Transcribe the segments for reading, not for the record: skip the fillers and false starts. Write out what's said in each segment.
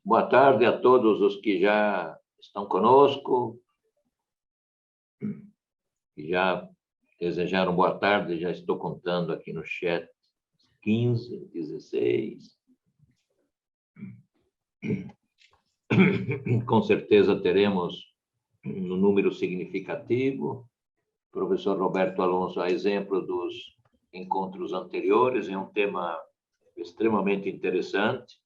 Boa tarde a todos os que já estão conosco, que já desejaram boa tarde, já estou contando aqui no chat, 15, 16. Com certeza teremos um número significativo. O professor Roberto Alonso, a exemplo dos encontros anteriores, é um tema extremamente interessante.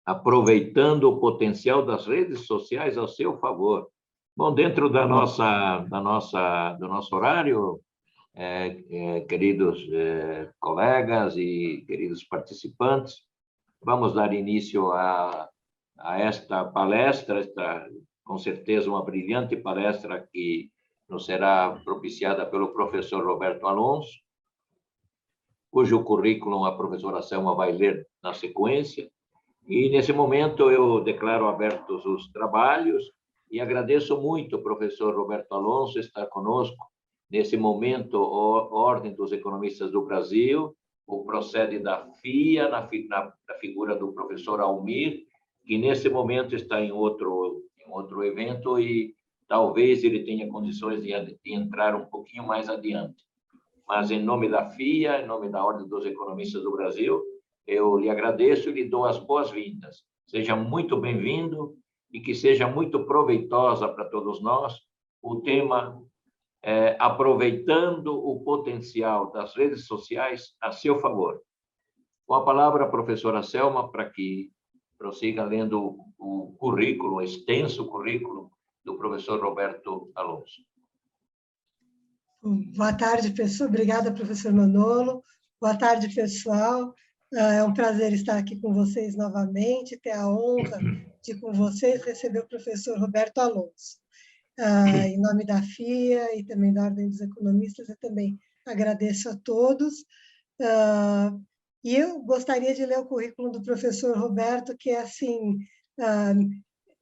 Aproveitando o potencial das redes sociais ao seu favor. Bom, dentro do nosso horário, queridos colegas e queridos participantes, vamos dar início a esta palestra, com certeza uma brilhante palestra que nos será propiciada pelo professor Roberto Alonso, cujo currículo a professora Selma vai ler na sequência. E, nesse momento, eu declaro abertos os trabalhos e agradeço muito ao professor Roberto Alonso estar conosco. Nesse momento, a Ordem dos Economistas do Brasil, o procede da FIA, na figura do professor Almir, que, nesse momento, está em outro evento e talvez ele tenha condições de entrar um pouquinho mais adiante. Mas, em nome da FIA, em nome da Ordem dos Economistas do Brasil, eu lhe agradeço e lhe dou as boas-vindas. Seja muito bem-vindo e que seja muito proveitosa para todos nós o tema aproveitando o potencial das redes sociais a seu favor. Com a palavra, a professora Selma, para que prossiga lendo o currículo, o extenso currículo do professor Roberto Alonso. Boa tarde, pessoal. Obrigada, professor Manolo. Boa tarde, pessoal. É um prazer estar aqui com vocês novamente, ter a honra de, com vocês, receber o professor Roberto Alonso. Em nome da FIA e também da Ordem dos Economistas, eu também agradeço a todos. E eu gostaria de ler o currículo do professor Roberto, que é assim,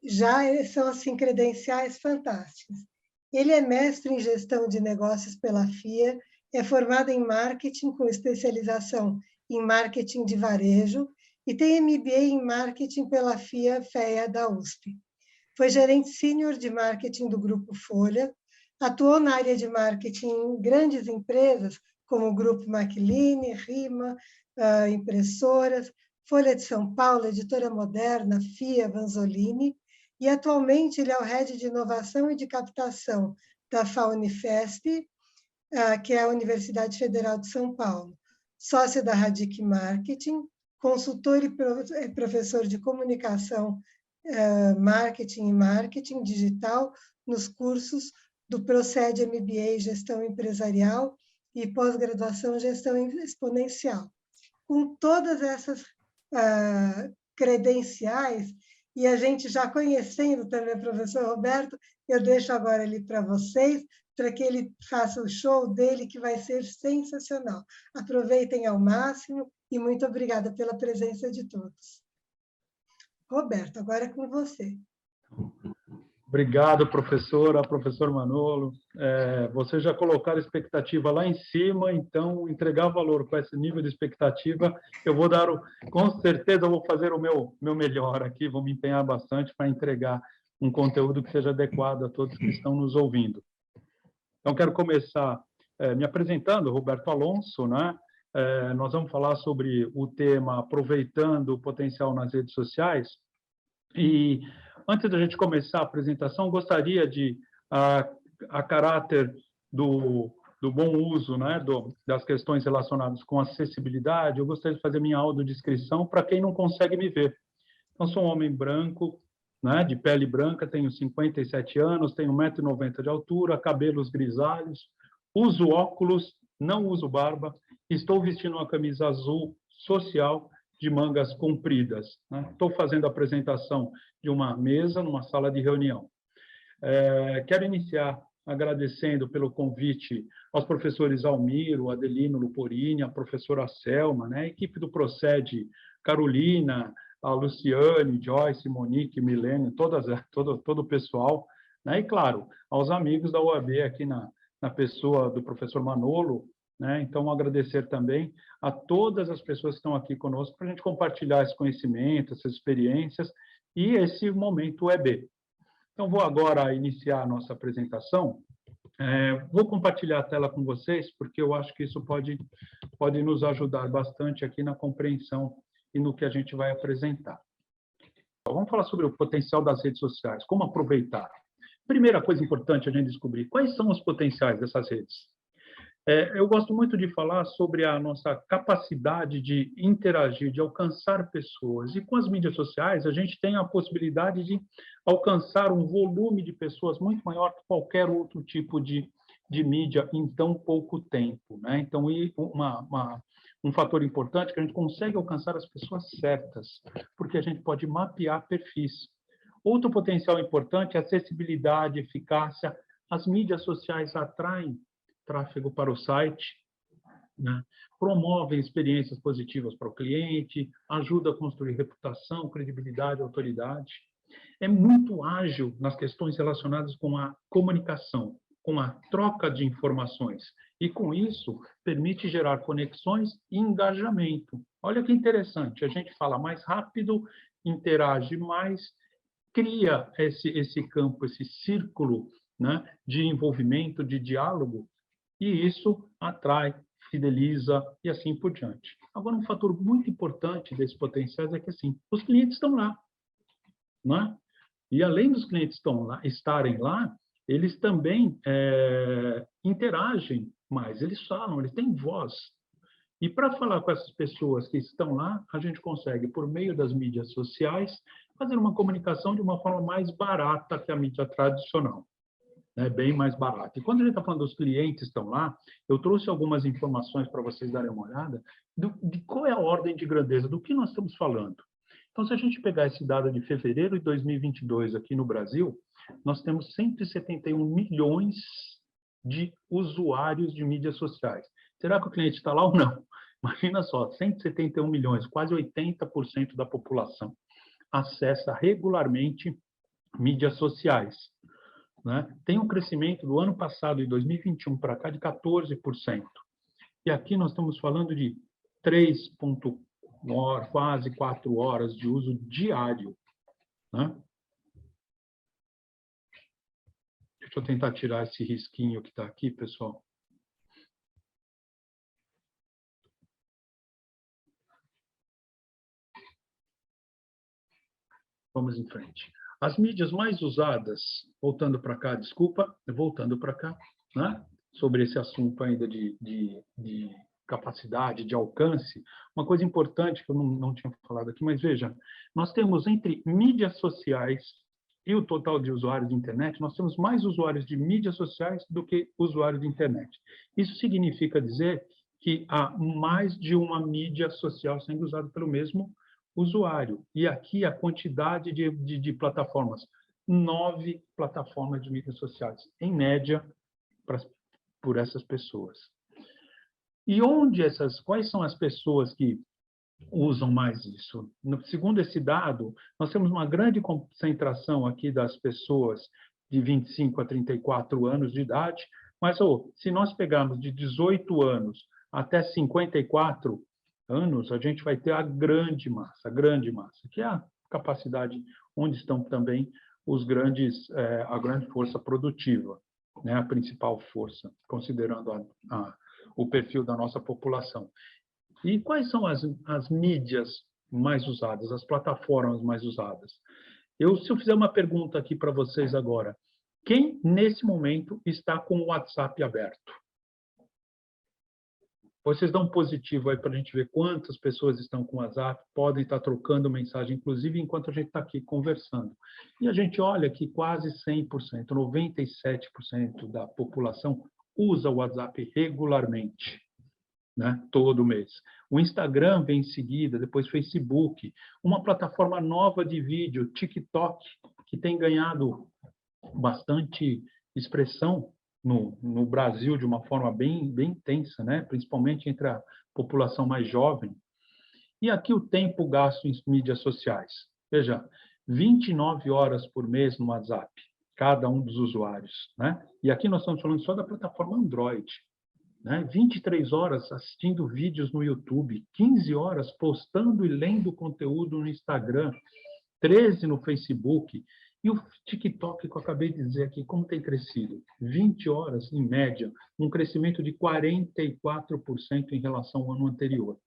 já são assim, credenciais fantásticas. Ele é mestre em gestão de negócios pela FIA, é formado em marketing com especialização em marketing de varejo e tem MBA em marketing pela FIA da USP. Foi gerente sênior de marketing do Grupo Folha, atuou na área de marketing em grandes empresas como o Grupo Macline, Rima, Impressoras, Folha de São Paulo, Editora Moderna, FIA, Vanzolini, e atualmente ele é o head de inovação e de captação da FAUNIFESP, que é a Universidade Federal de São Paulo. Sócio da Radic Marketing, consultor e professor de comunicação, marketing e marketing digital nos cursos do Procede MBA Gestão Empresarial e pós-graduação Gestão Exponencial. Com todas essas credenciais, e a gente já conhecendo também o professor Roberto, eu deixo agora ali para vocês, para que ele faça o show dele, que vai ser sensacional. Aproveitem ao máximo e muito obrigada pela presença de todos. Roberto, agora é com você. Obrigado, professora, professor Manolo. Vocês já colocaram a expectativa lá em cima, então, entregar valor com esse nível de expectativa, eu vou dar, com certeza, eu vou fazer o meu melhor aqui, vou me empenhar bastante para entregar um conteúdo que seja adequado a todos que estão nos ouvindo. Então, quero começar me apresentando, Roberto Alonso, né? Nós vamos falar sobre o tema aproveitando o potencial nas redes sociais. E antes da gente começar a apresentação, gostaria de, a caráter do bom uso, né, das questões relacionadas com acessibilidade, eu gostaria de fazer minha audiodescrição para quem não consegue me ver. Então, sou um homem branco, né, de pele branca, tenho 57 anos, tenho 1,90 m de altura, cabelos grisalhos, uso óculos, não uso barba, estou vestindo uma camisa azul social de mangas compridas. Né? Estou fazendo a apresentação de uma mesa numa sala de reunião. Quero iniciar agradecendo pelo convite aos professores Almiro, Adelino Luporini, a professora Selma, né? A equipe do Procede, Carolina, a Luciane, Joyce, Monique, Milene, todo o pessoal, né? E, claro, aos amigos da UAB aqui na pessoa do professor Manolo, né? Então, agradecer também a todas as pessoas que estão aqui conosco para a gente compartilhar esse conhecimento, essas experiências e esse momento EB. Então, vou agora iniciar a nossa apresentação. Vou compartilhar a tela com vocês, porque eu acho que isso pode nos ajudar bastante aqui na compreensão e no que a gente vai apresentar. Então, vamos falar sobre o potencial das redes sociais, como aproveitar. Primeira coisa importante a gente descobrir, quais são os potenciais dessas redes? Eu gosto muito de falar sobre a nossa capacidade de interagir, de alcançar pessoas. E com as mídias sociais, a gente tem a possibilidade de alcançar um volume de pessoas muito maior que qualquer outro tipo de mídia em tão pouco tempo, né? Então, um fator importante é que a gente consegue alcançar as pessoas certas, porque a gente pode mapear perfis. Outro potencial importante é a acessibilidade, eficácia. As mídias sociais atraem tráfego para o site, né? Promovem experiências positivas para o cliente, ajuda a construir reputação, credibilidade, autoridade. É muito ágil nas questões relacionadas com a comunicação, com a troca de informações. E, com isso, permite gerar conexões e engajamento. Olha que interessante, a gente fala mais rápido, interage mais, cria esse campo, esse círculo, né, de envolvimento, de diálogo, e isso atrai, fideliza e assim por diante. Agora, um fator muito importante desses potenciais é que, assim, os clientes estão lá, né? E, além dos clientes estarem lá, eles também interagem mais, eles falam, eles têm voz. E, para falar com essas pessoas que estão lá, a gente consegue, por meio das mídias sociais, fazer uma comunicação de uma forma mais barata que a mídia tradicional. Bem mais barato. E quando a gente está falando dos clientes que estão lá, eu trouxe algumas informações para vocês darem uma olhada de qual é a ordem de grandeza, do que nós estamos falando. Então, se a gente pegar esse dado de fevereiro de 2022 aqui no Brasil, nós temos 171 milhões de usuários de mídias sociais. Será que o cliente está lá ou não? Imagina só, 171 milhões, quase 80% da população acessa regularmente mídias sociais, né? Tem um crescimento do ano passado, de 2021 para cá, de 14%. E aqui nós estamos falando de quase 4 horas de uso diário, né? Deixa eu tentar tirar esse risquinho que está aqui, pessoal. Vamos em frente. As mídias mais usadas, voltando para cá, voltando para cá, né? Sobre esse assunto ainda de capacidade, de alcance, uma coisa importante que eu não tinha falado aqui, mas veja, nós temos entre mídias sociais e o total de usuários de internet, nós temos mais usuários de mídias sociais do que usuários de internet. Isso significa dizer que há mais de uma mídia social sendo usada pelo mesmo usuário. E aqui a quantidade de plataformas, 9 plataformas de mídias sociais, em média, por essas pessoas. E quais são as pessoas que usam mais isso? Segundo esse dado, nós temos uma grande concentração aqui das pessoas de 25 a 34 anos de idade, mas se nós pegarmos de 18 anos até 54 anos, a gente vai ter a grande massa, que é a capacidade onde estão também a grande força produtiva, né, a principal força, considerando o perfil da nossa população. E quais são as mídias mais usadas, as plataformas mais usadas? Se eu fizer uma pergunta aqui para vocês agora, quem nesse momento está com o WhatsApp aberto? Vocês dão um positivo aí para a gente ver quantas pessoas estão com o WhatsApp, podem estar trocando mensagem, inclusive enquanto a gente está aqui conversando. E a gente olha que quase 100%, 97% da população usa o WhatsApp regularmente, né? Todo mês. O Instagram vem em seguida, depois Facebook, uma plataforma nova de vídeo, TikTok, que tem ganhado bastante expressão no Brasil de uma forma bem intensa, né? Principalmente entre a população mais jovem. E aqui o tempo gasto em mídias sociais. Veja, 29 horas por mês no WhatsApp, cada um dos usuários, né? E aqui nós estamos falando só da plataforma Android. né? 23 horas assistindo vídeos no YouTube, 15 horas postando e lendo conteúdo no Instagram, 13 no Facebook, e o TikTok, que eu acabei de dizer aqui, como tem crescido? 20 horas, em média, um crescimento de 44% em relação ao ano anterior.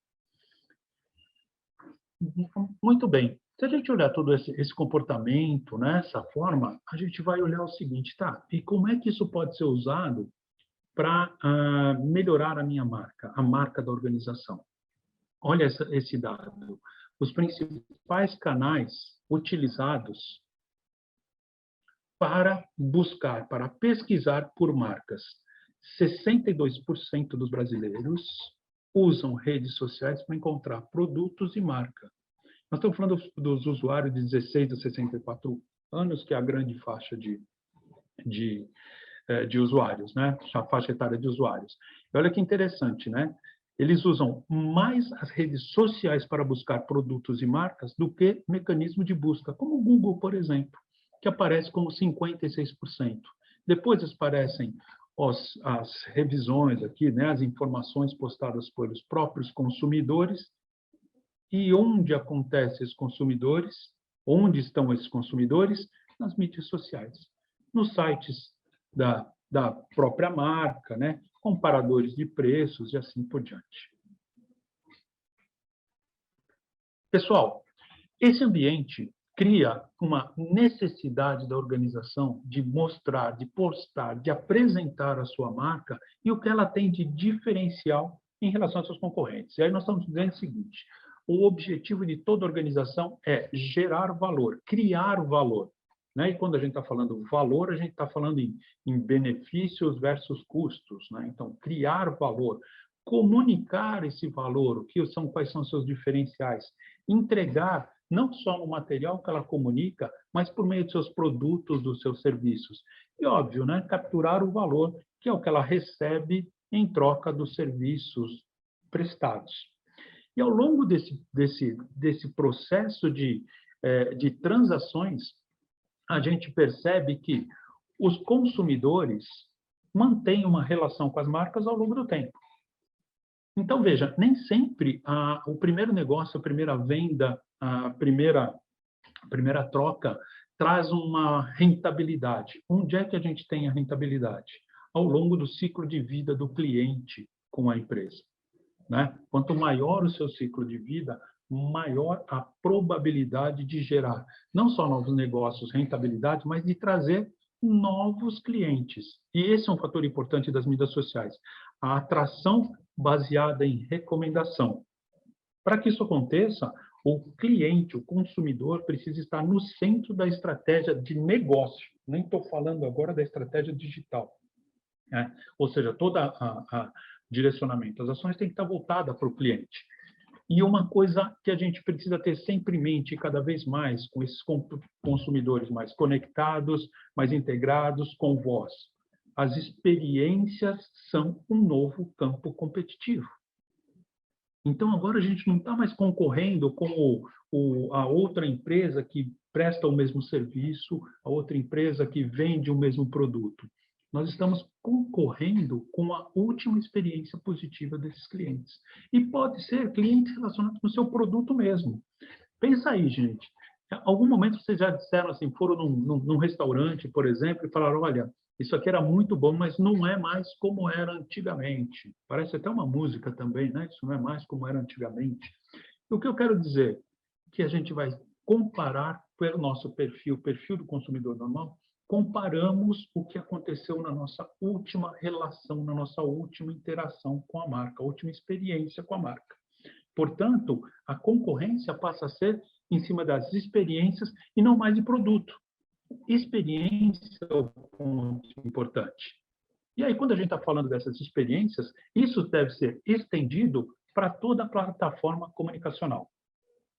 Muito bem. Se a gente olhar todo esse comportamento, né, essa forma, a gente vai olhar o seguinte, tá? E como é que isso pode ser usado para melhorar a minha marca, a marca da organização? Olha esse dado. Os principais canais utilizados para buscar, para pesquisar por marcas. 62% dos brasileiros usam redes sociais para encontrar produtos e marca. Nós estamos falando dos usuários de 16 a 64 anos, que é a grande faixa de usuários, né? A faixa etária de usuários. E olha que interessante, né? Eles usam mais as redes sociais para buscar produtos e marcas do que mecanismo de busca, como o Google, por exemplo, que aparece como 56%. Depois aparecem as revisões aqui, né? As informações postadas pelos próprios consumidores. E onde acontecem esses consumidores? Onde estão esses consumidores? Nas mídias sociais, nos sites da própria marca, né? Comparadores de preços e assim por diante. Pessoal, esse ambiente cria uma necessidade da organização de mostrar, de postar, de apresentar a sua marca e o que ela tem de diferencial em relação aos seus concorrentes. E aí nós estamos dizendo o seguinte: o objetivo de toda organização é gerar valor, criar valor. Né? E quando a gente está falando valor, a gente está falando em benefícios versus custos. Né? Então, criar valor, comunicar esse valor, quais são os seus diferenciais, entregar não só no material que ela comunica, mas por meio dos seus produtos, dos seus serviços. E, óbvio, né? Capturar o valor, que é o que ela recebe em troca dos serviços prestados. E ao longo desse processo de transações, a gente percebe que os consumidores mantêm uma relação com as marcas ao longo do tempo. Então, veja, nem sempre o primeiro negócio, a primeira venda, a primeira troca traz uma rentabilidade. Onde é que a gente tem a rentabilidade? Ao longo do ciclo de vida do cliente com a empresa. Né? Quanto maior o seu ciclo de vida, maior a probabilidade de gerar não só novos negócios, rentabilidade, mas de trazer novos clientes. E esse é um fator importante das mídias sociais. A atração baseada em recomendação. Para que isso aconteça, o cliente, o consumidor, precisa estar no centro da estratégia de negócio. Nem estou falando agora da estratégia digital. Né? Ou seja, todo direcionamento. As ações têm que estar voltadas para o cliente. E uma coisa que a gente precisa ter sempre em mente, cada vez mais, com esses consumidores mais conectados, mais integrados, com voz. As experiências são um novo campo competitivo. Então, agora a gente não está mais concorrendo com a outra empresa que presta o mesmo serviço, a outra empresa que vende o mesmo produto. Nós estamos concorrendo com a última experiência positiva desses clientes. E pode ser clientes relacionados com o seu produto mesmo. Pensa aí, gente. Em algum momento vocês já disseram assim, foram num restaurante, por exemplo, e falaram, olha, isso aqui era muito bom, mas não é mais como era antigamente. Parece até uma música também, né? Isso não é mais como era antigamente. E o que eu quero dizer? Que a gente vai comparar pelo nosso perfil, o perfil do consumidor normal, comparamos o que aconteceu na nossa última relação, na nossa última interação com a marca, a última experiência com a marca. Portanto, a concorrência passa a ser em cima das experiências e não mais de produto. Experiência é o ponto importante. E aí, quando a gente está falando dessas experiências, isso deve ser estendido para toda a plataforma comunicacional.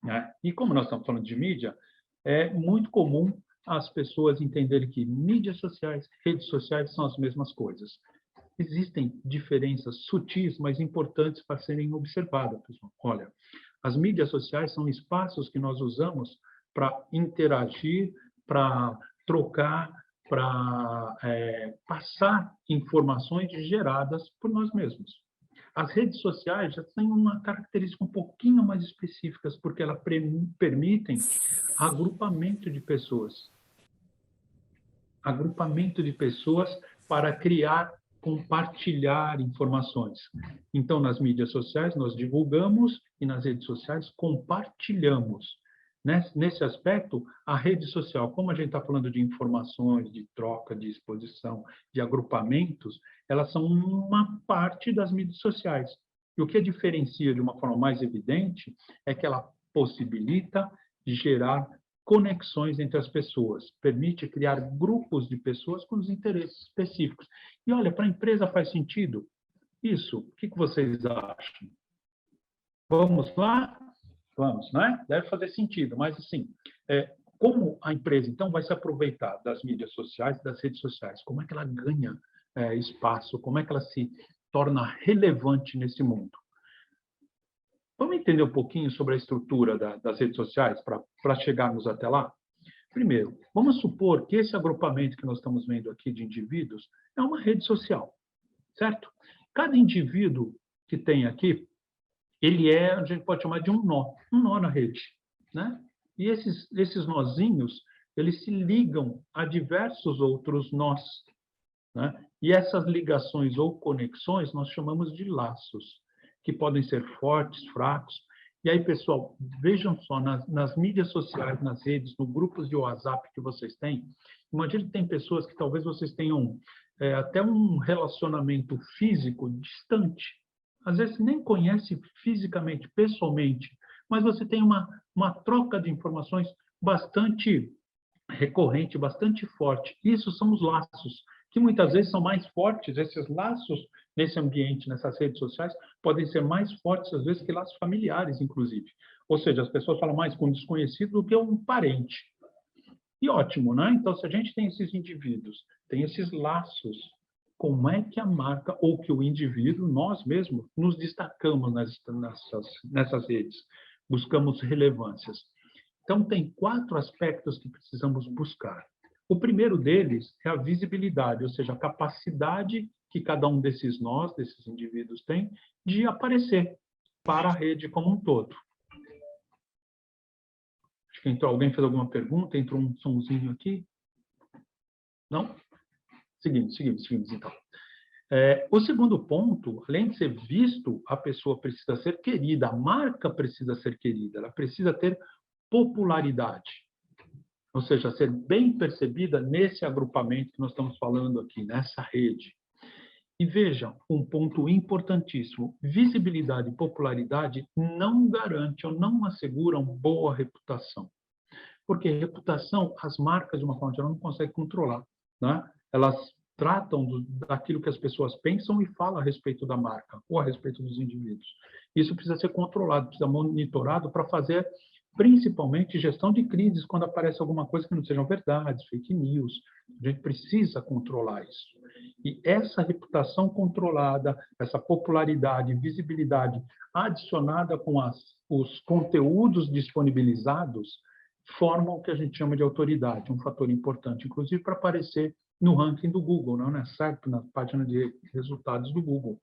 Né? E como nós estamos falando de mídia, é muito comum as pessoas entenderem que mídias sociais, redes sociais são as mesmas coisas. Existem diferenças sutis, mas importantes para serem observadas, pessoal. Olha, as mídias sociais são espaços que nós usamos para interagir, para trocar para passar informações geradas por nós mesmos. As redes sociais já têm uma característica um pouquinho mais específica, porque elas permitem agrupamento de pessoas. Agrupamento de pessoas para criar, compartilhar informações. Então, nas mídias sociais, nós divulgamos e nas redes sociais compartilhamos. Nesse aspecto, a rede social, como a gente está falando de informações, de troca, de exposição, de agrupamentos, elas são uma parte das mídias sociais. E o que a diferencia de uma forma mais evidente é que ela possibilita gerar conexões entre as pessoas, permite criar grupos de pessoas com os interesses específicos. E olha, para a empresa faz sentido isso? O que vocês acham? Vamos lá? Vamos, né? Deve fazer sentido, mas assim, como a empresa, então, vai se aproveitar das mídias sociais, das redes sociais? Como é que ela ganha espaço? Como é que ela se torna relevante nesse mundo? Vamos entender um pouquinho sobre a estrutura das redes sociais para chegarmos até lá? Primeiro, vamos supor que esse agrupamento que nós estamos vendo aqui de indivíduos é uma rede social, certo? Cada indivíduo que tem aqui, ele a gente pode chamar de um nó na rede, né? E esses nozinhos, eles se ligam a diversos outros nós, né? E essas ligações ou conexões nós chamamos de laços, que podem ser fortes, fracos. E aí, pessoal, vejam só, nas mídias sociais, nas redes, nos grupos de WhatsApp que vocês têm, imagine que tem pessoas que talvez vocês tenham até um relacionamento físico distante. Às vezes nem conhece fisicamente, pessoalmente, mas você tem uma troca de informações bastante recorrente, bastante forte. Isso são os laços, que muitas vezes são mais fortes. Esses laços nesse ambiente, nessas redes sociais, podem ser mais fortes, às vezes, que laços familiares, inclusive. Ou seja, as pessoas falam mais com um desconhecido do que um parente. E ótimo, né? Então, se a gente tem esses indivíduos, tem esses laços, como é que a marca ou que o indivíduo, nós mesmos, nos destacamos nessas redes? Buscamos relevâncias. Então, tem 4 aspectos que precisamos buscar. O primeiro deles é a visibilidade, ou seja, a capacidade que cada um desses nós, desses indivíduos tem, de aparecer para a rede como um todo. Acho que alguém fez alguma pergunta, entrou um sonzinho aqui. Não? Seguimos, então. O segundo ponto, além de ser visto, a pessoa precisa ser querida, a marca precisa ser querida, ela precisa ter popularidade. Ou seja, ser bem percebida nesse agrupamento que nós estamos falando aqui, nessa rede. E vejam, um ponto importantíssimo, visibilidade e popularidade não garante ou não asseguram boa reputação. Porque reputação, as marcas, de uma forma geral, não conseguem controlar, né? Elas tratam daquilo que as pessoas pensam e falam a respeito da marca ou a respeito dos indivíduos. Isso precisa ser controlado, precisa ser monitorado para fazer, principalmente, gestão de crises, quando aparece alguma coisa que não sejam verdades, fake news. A gente precisa controlar isso. E essa reputação controlada, essa popularidade, visibilidade, adicionada com os conteúdos disponibilizados, formam o que a gente chama de autoridade, um fator importante, inclusive para aparecer no ranking do Google, não é certo? Na página de resultados do Google.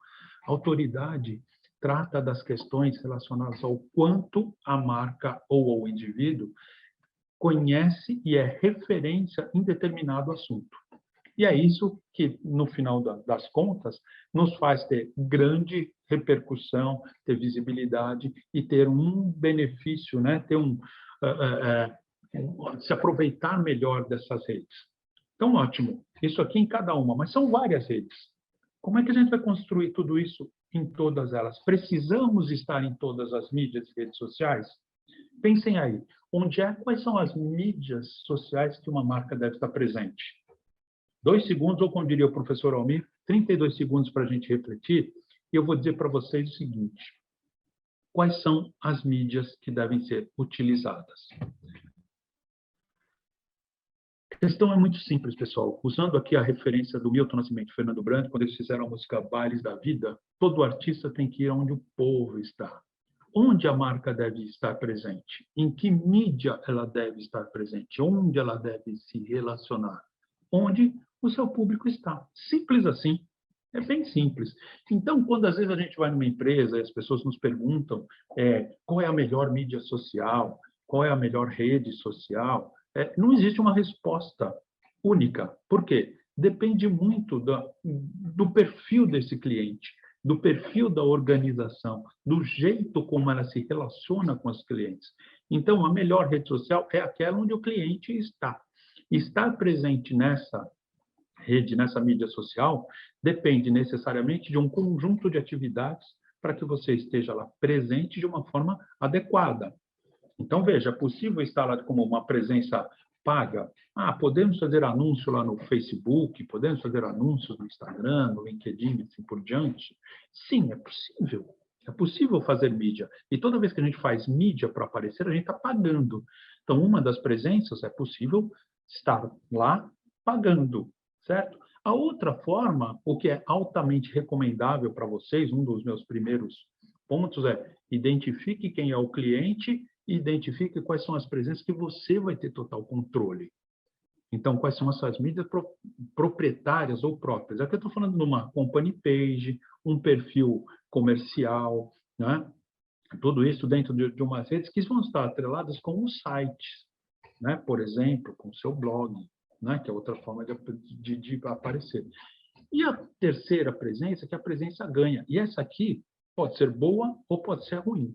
A autoridade trata das questões relacionadas ao quanto a marca ou o indivíduo conhece e é referência em determinado assunto. E é isso que, no final das contas, nos faz ter grande repercussão, ter visibilidade e ter um benefício, né? Ter se aproveitar melhor dessas redes. Então, ótimo. Isso aqui em cada uma, mas são várias redes. Como é que a gente vai construir tudo isso em todas elas? Precisamos estar em todas as mídias e redes sociais? Pensem aí, quais são as mídias sociais que uma marca deve estar presente? 2 segundos, ou como diria o professor Almir, 32 segundos para a gente refletir, e eu vou dizer para vocês o seguinte: quais são as mídias que devem ser utilizadas? A questão é muito simples, pessoal. Usando aqui a referência do Milton Nascimento e Fernando Brant, quando eles fizeram a música Bailes da Vida, todo artista tem que ir onde o povo está. Onde a marca deve estar presente? Em que mídia ela deve estar presente? Onde ela deve se relacionar? onde o seu público está. Simples assim. É bem simples. Então, quando às vezes a gente vai numa empresa e as pessoas nos perguntam qual é a melhor mídia social, qual é a melhor rede social, não existe uma resposta única. Por quê? Depende muito do perfil desse cliente, do perfil da organização, do jeito como ela se relaciona com os clientes. Então, a melhor rede social é aquela onde o cliente está. Estar presente nessa rede, nessa mídia social, depende necessariamente de um conjunto de atividades para que você esteja lá presente de uma forma adequada. Então, veja, é possível estar lá como uma presença paga? Podemos fazer anúncio lá no Facebook, podemos fazer anúncios no Instagram, no LinkedIn, assim por diante? Sim, é possível. É possível fazer mídia. E toda vez que a gente faz mídia para aparecer, a gente está pagando. Então, uma das presenças é possível estar lá pagando, certo? A outra forma, o que é altamente recomendável para vocês, um dos meus primeiros pontos é identifique quem é o cliente e identifique quais são as presenças que você vai ter total controle. Então, quais são essas mídias proprietárias ou próprias? Aqui eu estou falando de uma company page, um perfil comercial, né? Tudo isso dentro de umas redes que vão estar atreladas com os sites, né? Por exemplo, com o seu blog, né? Que é outra forma de aparecer. E a terceira presença, que a presença ganha. E essa aqui pode ser boa ou pode ser ruim.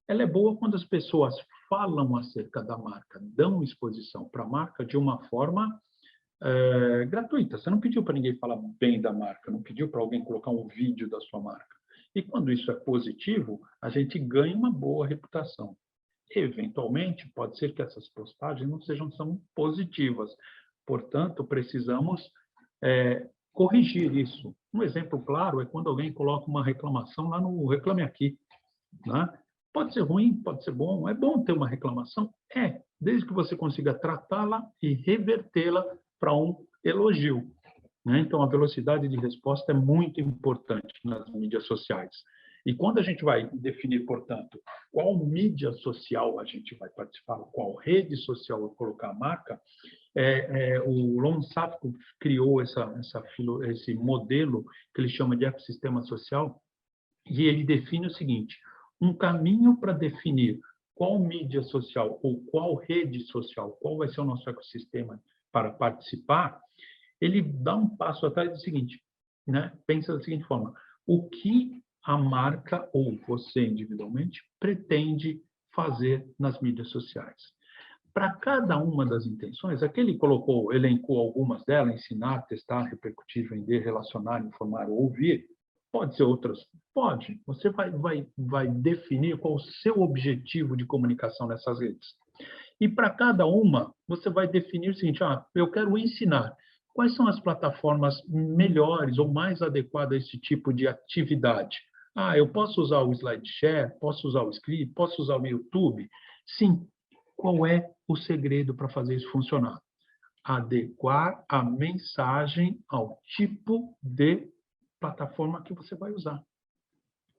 Ela é boa quando as pessoas falam acerca da marca, dão exposição para a marca de uma forma gratuita. Você não pediu para ninguém falar bem da marca, não pediu para alguém colocar um vídeo da sua marca. E quando isso é positivo, a gente ganha uma boa reputação. Eventualmente, pode ser que essas postagens não sejam tão positivas. Portanto, precisamos corrigir isso. Um exemplo claro é quando alguém coloca uma reclamação lá no Reclame Aqui, né? Pode ser ruim, pode ser bom. É bom ter uma reclamação? Desde que você consiga tratá-la e revertê-la para um elogio, né? Então, a velocidade de resposta é muito importante nas mídias sociais. E quando a gente vai definir, portanto, qual mídia social a gente vai participar, qual rede social eu colocar a marca, o Lon Safko criou esse modelo que ele chama de ecossistema social, e ele define o seguinte: um caminho para definir qual mídia social ou qual rede social, qual vai ser o nosso ecossistema para participar, ele dá um passo atrás do seguinte, né? Pensa da seguinte forma: o que a marca ou você individualmente pretende fazer nas mídias sociais? Para cada uma das intenções, aqui ele elencou algumas delas: ensinar, testar, repercutir, vender, relacionar, informar ou ouvir. Pode ser outras? Pode. Você vai definir qual o seu objetivo de comunicação nessas redes. E para cada uma, você vai definir o seguinte: eu quero ensinar. Quais são as plataformas melhores ou mais adequadas a esse tipo de atividade? Eu posso usar o SlideShare, posso usar o Script, posso usar o YouTube? Sim. Qual é o segredo para fazer isso funcionar? Adequar a mensagem ao tipo de plataforma que você vai usar.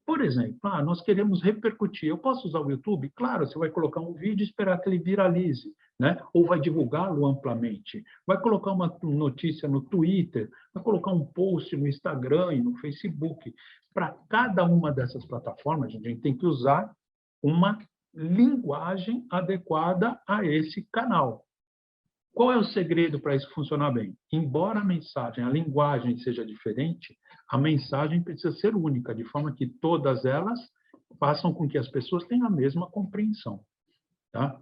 Por exemplo, nós queremos repercutir. Eu posso usar o YouTube? Claro, você vai colocar um vídeo e esperar que ele viralize, né? Ou vai divulgá-lo amplamente. Vai colocar uma notícia no Twitter, vai colocar um post no Instagram e no Facebook. Para cada uma dessas plataformas, a gente tem que usar uma linguagem adequada a esse canal. Qual é o segredo para isso funcionar bem? Embora a linguagem seja diferente, a mensagem precisa ser única, de forma que todas elas façam com que as pessoas tenham a mesma compreensão. Tá?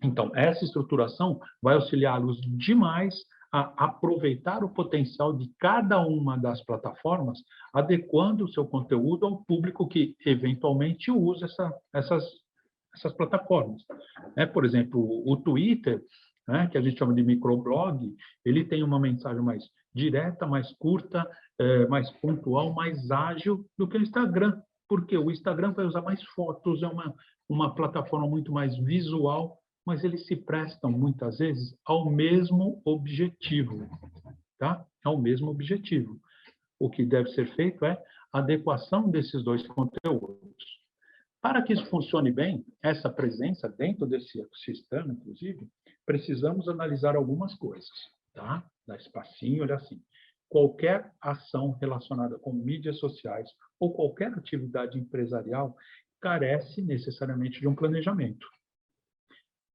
Então, essa estruturação vai auxiliá-los demais a aproveitar o potencial de cada uma das plataformas, adequando o seu conteúdo ao público que, eventualmente, usa essas plataformas. Por exemplo, o Twitter, que a gente chama de microblog, ele tem uma mensagem mais direta, mais curta, mais pontual, mais ágil do que o Instagram, porque o Instagram vai usar mais fotos, é uma plataforma muito mais visual, mas eles se prestam, muitas vezes, ao mesmo objetivo, tá? Ao mesmo objetivo. O que deve ser feito é a adequação desses dois conteúdos. Para que isso funcione bem, essa presença dentro desse ecossistema, inclusive, precisamos analisar algumas coisas. tá? Dá espacinho, olha assim. Qualquer ação relacionada com mídias sociais ou qualquer atividade empresarial carece necessariamente de um planejamento.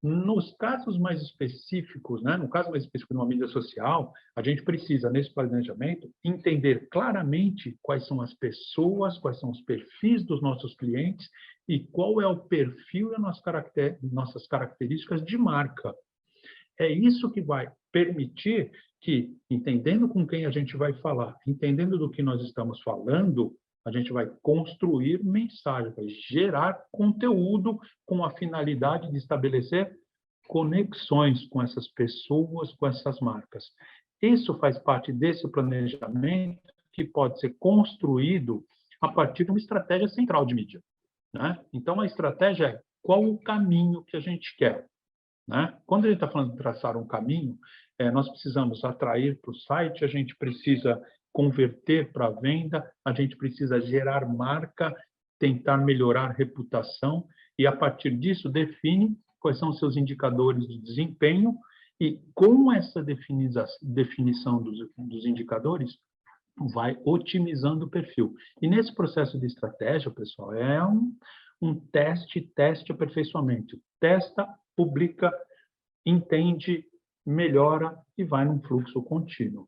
Nos casos mais específicos, né, no caso mais específico de uma mídia social, a gente precisa, nesse planejamento, entender claramente quais são as pessoas, quais são os perfis dos nossos clientes e qual é o perfil e nossas características de marca. É isso que vai permitir que, entendendo com quem a gente vai falar, entendendo do que nós estamos falando, a gente vai construir mensagem, vai gerar conteúdo com a finalidade de estabelecer conexões com essas pessoas, com essas marcas. Isso faz parte desse planejamento que pode ser construído a partir de uma estratégia central de mídia, né? Então, a estratégia é qual o caminho que a gente quer, né? Quando a gente está falando de traçar um caminho, nós precisamos atrair para o site, a gente precisa converter para venda, a gente precisa gerar marca, tentar melhorar a reputação e, a partir disso, define quais são os seus indicadores de desempenho e, com essa definição dos indicadores, vai otimizando o perfil. E nesse processo de estratégia, pessoal, é um teste aperfeiçoamento. Testa, publica, entende, melhora e vai num fluxo contínuo.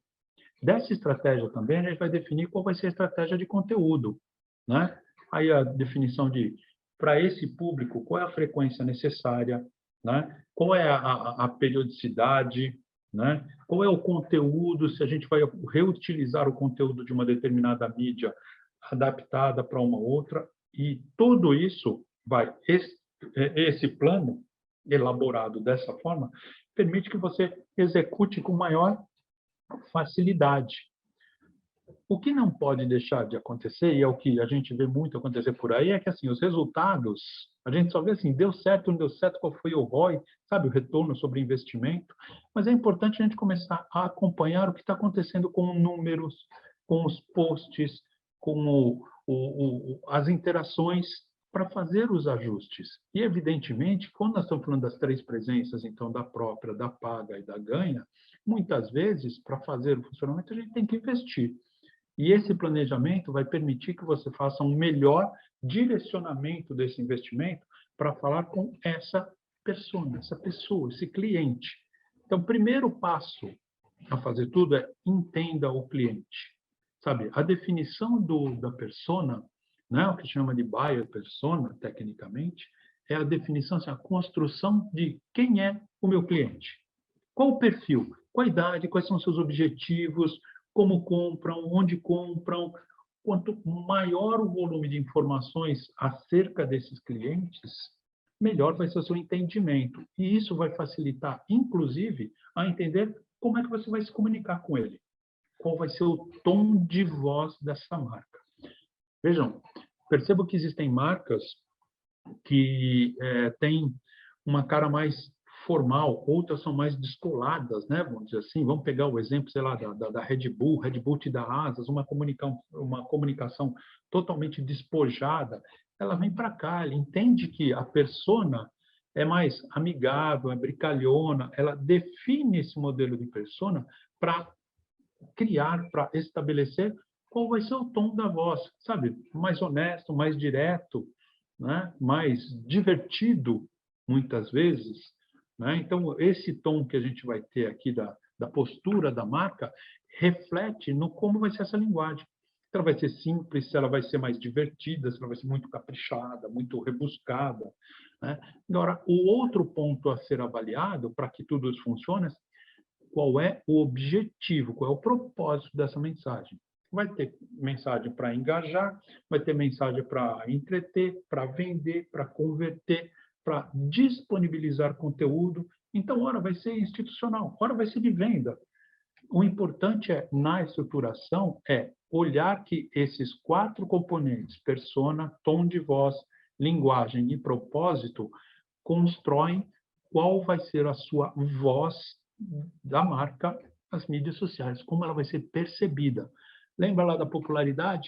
Dessa estratégia também, a gente vai definir qual vai ser a estratégia de conteúdo, né? Aí a definição de, para esse público, qual é a frequência necessária, né? Qual é a periodicidade, né? Qual é o conteúdo, se a gente vai reutilizar o conteúdo de uma determinada mídia adaptada para uma outra, e tudo isso esse plano elaborado dessa forma permite que você execute com maior facilidade. O que não pode deixar de acontecer, e é o que a gente vê muito acontecer por aí, é que assim, os resultados, a gente só vê assim, deu certo, não deu certo, qual foi o ROI, sabe, o retorno sobre investimento, mas é importante a gente começar a acompanhar o que está acontecendo com números, com os posts, com as interações, para fazer os ajustes. E, evidentemente, quando nós estamos falando das 3 presenças, então, da própria, da paga e da ganha, muitas vezes, para fazer o funcionamento, a gente tem que investir. E esse planejamento vai permitir que você faça um melhor direcionamento desse investimento para falar com essa pessoa, esse cliente. Então, o primeiro passo a fazer tudo é entenda o cliente. Sabe, a definição da persona, né, o que chama de buyer persona, tecnicamente, é a definição, assim, a construção de quem é o meu cliente. Qual o perfil? Qual a idade? Quais são os seus objetivos? Como compram? Onde compram? Quanto maior o volume de informações acerca desses clientes, melhor vai ser o seu entendimento. E isso vai facilitar, inclusive, a entender como é que você vai se comunicar com ele. Qual vai ser o tom de voz dessa marca. Vejam, percebo que existem marcas que têm uma cara mais formal, outras são mais descoladas, né? Vamos dizer assim, vamos pegar o exemplo, sei lá, da Red Bull te dá asas, uma comunicação totalmente despojada, ela vem para cá, ela entende que a persona é mais amigável, é brincalhona, ela define esse modelo de persona para criar, para estabelecer qual vai ser o tom da voz, sabe? Mais honesto, mais direto, né? Mais divertido, muitas vezes, né? Então, esse tom que a gente vai ter aqui da postura da marca reflete no como vai ser essa linguagem. Se ela vai ser simples, se ela vai ser mais divertida, se ela vai ser muito caprichada, muito rebuscada, né? Agora, o outro ponto a ser avaliado para que tudo isso funcione, qual é o objetivo, qual é o propósito dessa mensagem. Vai ter mensagem para engajar, vai ter mensagem para entreter, para vender, para converter, para disponibilizar conteúdo. Então, ora vai ser institucional, ora vai ser de venda. O importante na estruturação, olhar que esses 4 componentes, persona, tom de voz, linguagem e propósito, constroem qual vai ser a sua voz da marca nas mídias sociais, como ela vai ser percebida. Lembra lá da popularidade?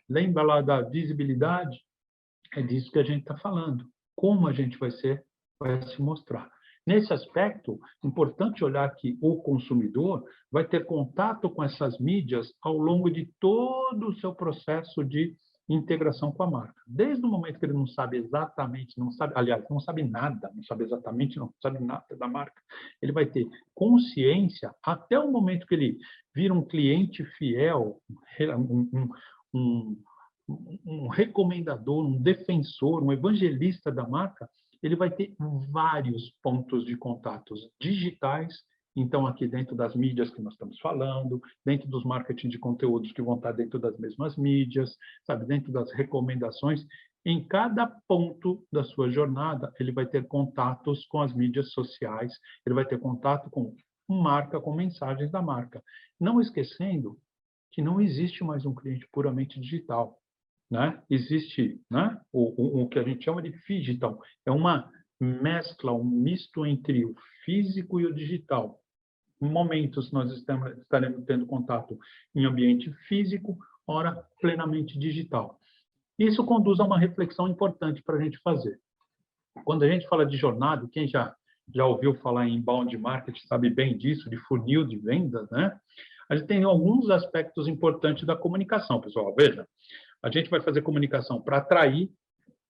Lembra lá da visibilidade? É disso que a gente está falando. Como a gente vai se mostrar. Nesse aspecto, importante olhar que o consumidor vai ter contato com essas mídias ao longo de todo o seu processo de integração com a marca. Desde o momento que ele não sabe exatamente, não sabe, aliás, não sabe nada, não sabe exatamente, não sabe nada da marca, ele vai ter consciência até o momento que ele vira um cliente fiel, um recomendador, um defensor, um evangelista da marca, ele vai ter vários pontos de contatos digitais. Então, aqui dentro das mídias que nós estamos falando, dentro dos marketing de conteúdos que vão estar dentro das mesmas mídias, sabe, dentro das recomendações, em cada ponto da sua jornada, ele vai ter contatos com as mídias sociais, ele vai ter contato com marca, com mensagens da marca. Não esquecendo que não existe mais um cliente puramente digital, né? Existe, né, o que a gente chama de phygital, é uma mescla, um misto entre o físico e o digital. Em momentos nós estaremos tendo contato em ambiente físico, ora plenamente digital. Isso conduz a uma reflexão importante para a gente fazer. Quando a gente fala de jornada, quem já ouviu falar em inbound marketing sabe bem disso, de funil de vendas, né? A gente tem alguns aspectos importantes da comunicação, pessoal. Veja, a gente vai fazer comunicação para atrair,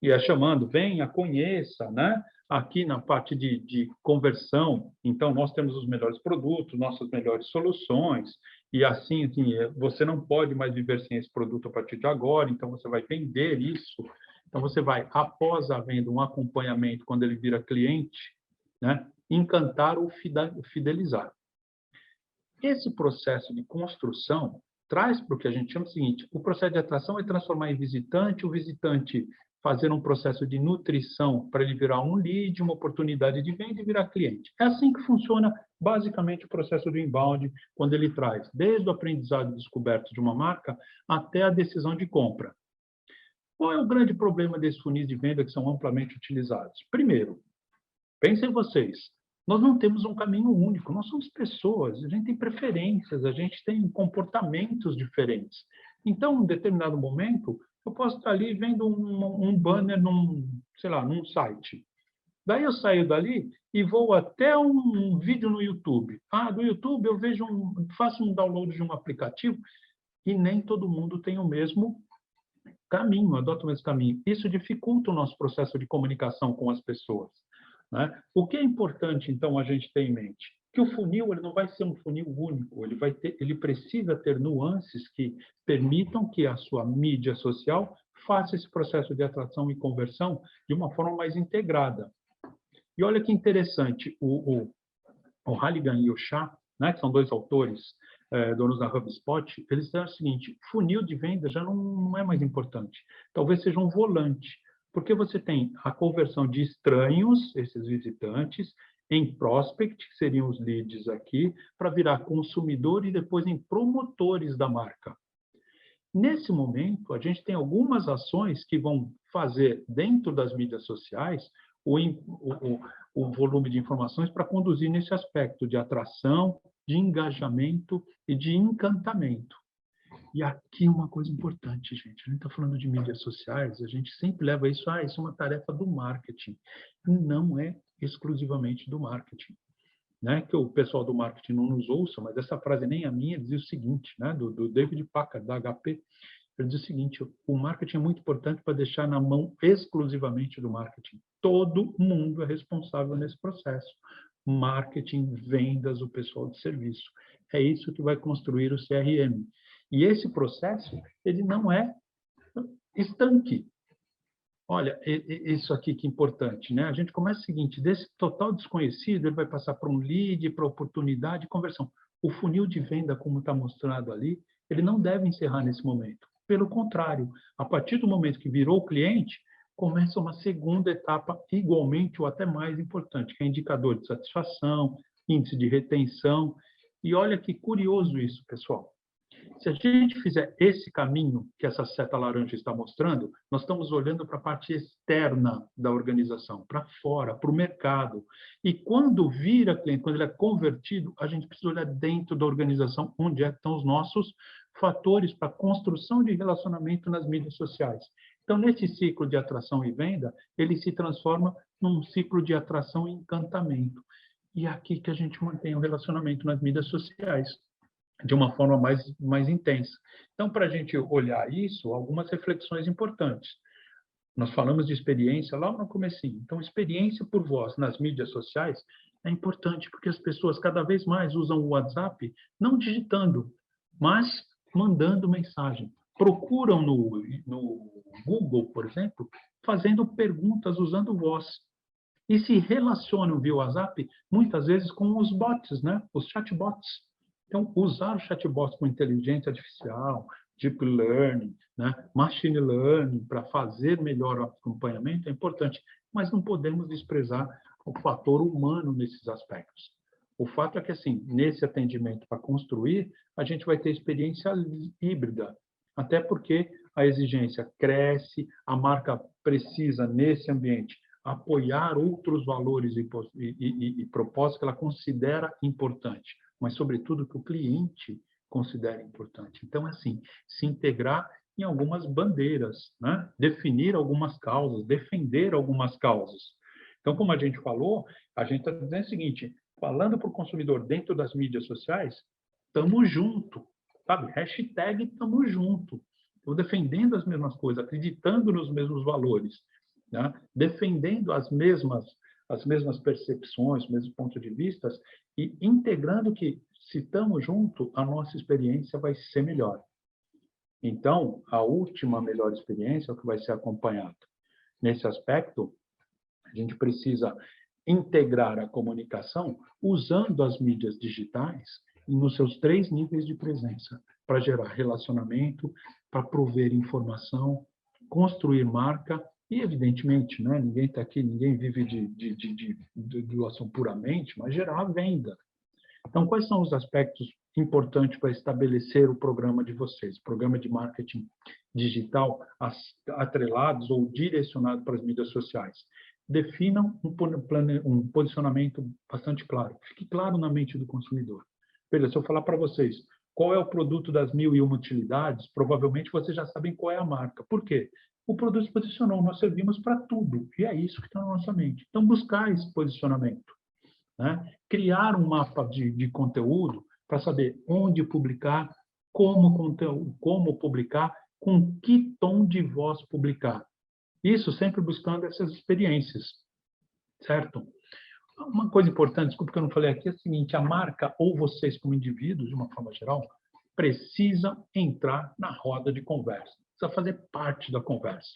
e é chamando, venha, conheça, né? Aqui na parte de conversão, então, nós temos os melhores produtos, nossas melhores soluções, e assim, você não pode mais viver sem esse produto a partir de agora, então você vai vender isso. Então, você vai, após a venda, um acompanhamento, quando ele vira cliente, né? Encantar ou fidelizar. Esse processo de construção traz para o que a gente chama o seguinte: o processo de atração é transformar em visitante, o visitante fazer um processo de nutrição para ele virar um lead, uma oportunidade de venda e virar cliente. É assim que funciona basicamente o processo do inbound, quando ele traz desde o aprendizado descoberto de uma marca até a decisão de compra. Qual é o grande problema desses funis de venda que são amplamente utilizados? Primeiro, pensem vocês, nós não temos um caminho único, nós somos pessoas, a gente tem preferências, a gente tem comportamentos diferentes. Então, em um determinado momento, eu posso estar ali vendo um banner num site. Daí eu saio dali e vou até um vídeo no YouTube. Do YouTube eu faço um download de um aplicativo e nem todo mundo tem o mesmo caminho, adota o mesmo caminho. Isso dificulta o nosso processo de comunicação com as pessoas, né? O que é importante, então, a gente ter em mente? Que o funil ele não vai ser um funil único, ele precisa ter nuances que permitam que a sua mídia social faça esse processo de atração e conversão de uma forma mais integrada. E olha que interessante, o Halligan e o Shah, né, que são dois autores, donos da HubSpot, eles disseram o seguinte: funil de venda já não é mais importante, talvez seja um volante, porque você tem a conversão de estranhos, esses visitantes, em prospect, que seriam os leads aqui, para virar consumidor e depois em promotores da marca. Nesse momento, a gente tem algumas ações que vão fazer dentro das mídias sociais o volume de informações para conduzir nesse aspecto de atração, de engajamento e de encantamento. E aqui uma coisa importante, gente. A gente está falando de mídias sociais, a gente sempre leva isso, isso é uma tarefa do marketing. E não é exclusivamente do marketing. Né? Que o pessoal do marketing não nos ouça, mas essa frase nem a minha, dizia o seguinte, né? do David Packard, da HP, ele diz o seguinte: o marketing é muito importante para deixar na mão exclusivamente do marketing. Todo mundo é responsável nesse processo. Marketing, vendas, o pessoal de serviço. É isso que vai construir o CRM. E esse processo, ele não é estanque. Olha, isso aqui que é importante, né? A gente começa o seguinte: desse total desconhecido, ele vai passar para um lead, para oportunidade e conversão. O funil de venda, como está mostrado ali, ele não deve encerrar nesse momento. Pelo contrário, a partir do momento que virou cliente, começa uma segunda etapa igualmente ou até mais importante, que é indicador de satisfação, índice de retenção. E olha que curioso isso, pessoal. Se a gente fizer esse caminho que essa seta laranja está mostrando, nós estamos olhando para a parte externa da organização, para fora, para o mercado. E quando vira cliente, quando ele é convertido, a gente precisa olhar dentro da organização onde estão os nossos fatores para construção de relacionamento nas mídias sociais. Então, nesse ciclo de atração e venda, ele se transforma num ciclo de atração e encantamento. E é aqui que a gente mantém o relacionamento nas mídias sociais, de uma forma mais intensa. Então, para a gente olhar isso, algumas reflexões importantes. Nós falamos de experiência lá no comecinho. Então, experiência por voz nas mídias sociais é importante, porque as pessoas cada vez mais usam o WhatsApp, não digitando, mas mandando mensagem. Procuram no Google, por exemplo, fazendo perguntas usando voz. E se relacionam via WhatsApp, muitas vezes, com os bots, né? Os chatbots. Então, usar o chatbot com inteligência artificial, deep learning, né? Machine learning, para fazer melhor o acompanhamento é importante, mas não podemos desprezar o fator humano nesses aspectos. O fato é que, assim, nesse atendimento para construir, a gente vai ter experiência híbrida, até porque a exigência cresce, a marca precisa, nesse ambiente, apoiar outros valores e propósitos que ela considera importante, mas, sobretudo, que o cliente considera importante. Então, assim, se integrar em algumas bandeiras, né? Definir algumas causas, defender algumas causas. Então, como a gente falou, a gente está dizendo o seguinte, falando para o consumidor dentro das mídias sociais, estamos junto, sabe? Hashtag estamos junto. Estou defendendo as mesmas coisas, acreditando nos mesmos valores, né? Defendendo as mesmas percepções, os mesmos pontos de vista e integrando que, se estamos juntos, a nossa experiência vai ser melhor. Então, a última melhor experiência é o que vai ser acompanhado. Nesse aspecto, a gente precisa integrar a comunicação usando as mídias digitais nos seus 3 níveis de presença, para gerar relacionamento, para prover informação, construir marca e, evidentemente, né, ninguém está aqui, ninguém vive de doação puramente, mas gerar venda. Então, quais são os aspectos importantes para estabelecer o programa de vocês, o programa de marketing digital atrelados ou direcionados para as mídias sociais? Definam um posicionamento bastante claro. Fique claro na mente do consumidor. Veja, se eu falar para vocês qual é o produto das 1001 utilidades, provavelmente vocês já sabem qual é a marca. Por quê? O produto se posicionou, nós servimos para tudo, e é isso que está na nossa mente. Então, buscar esse posicionamento, né? Criar um mapa de conteúdo para saber onde publicar, como publicar, com que tom de voz publicar. Isso sempre buscando essas experiências, certo? Uma coisa importante, desculpa que eu não falei aqui, é o seguinte, a marca, ou vocês como indivíduos, de uma forma geral, precisam entrar na roda de conversa, precisa fazer parte da conversa.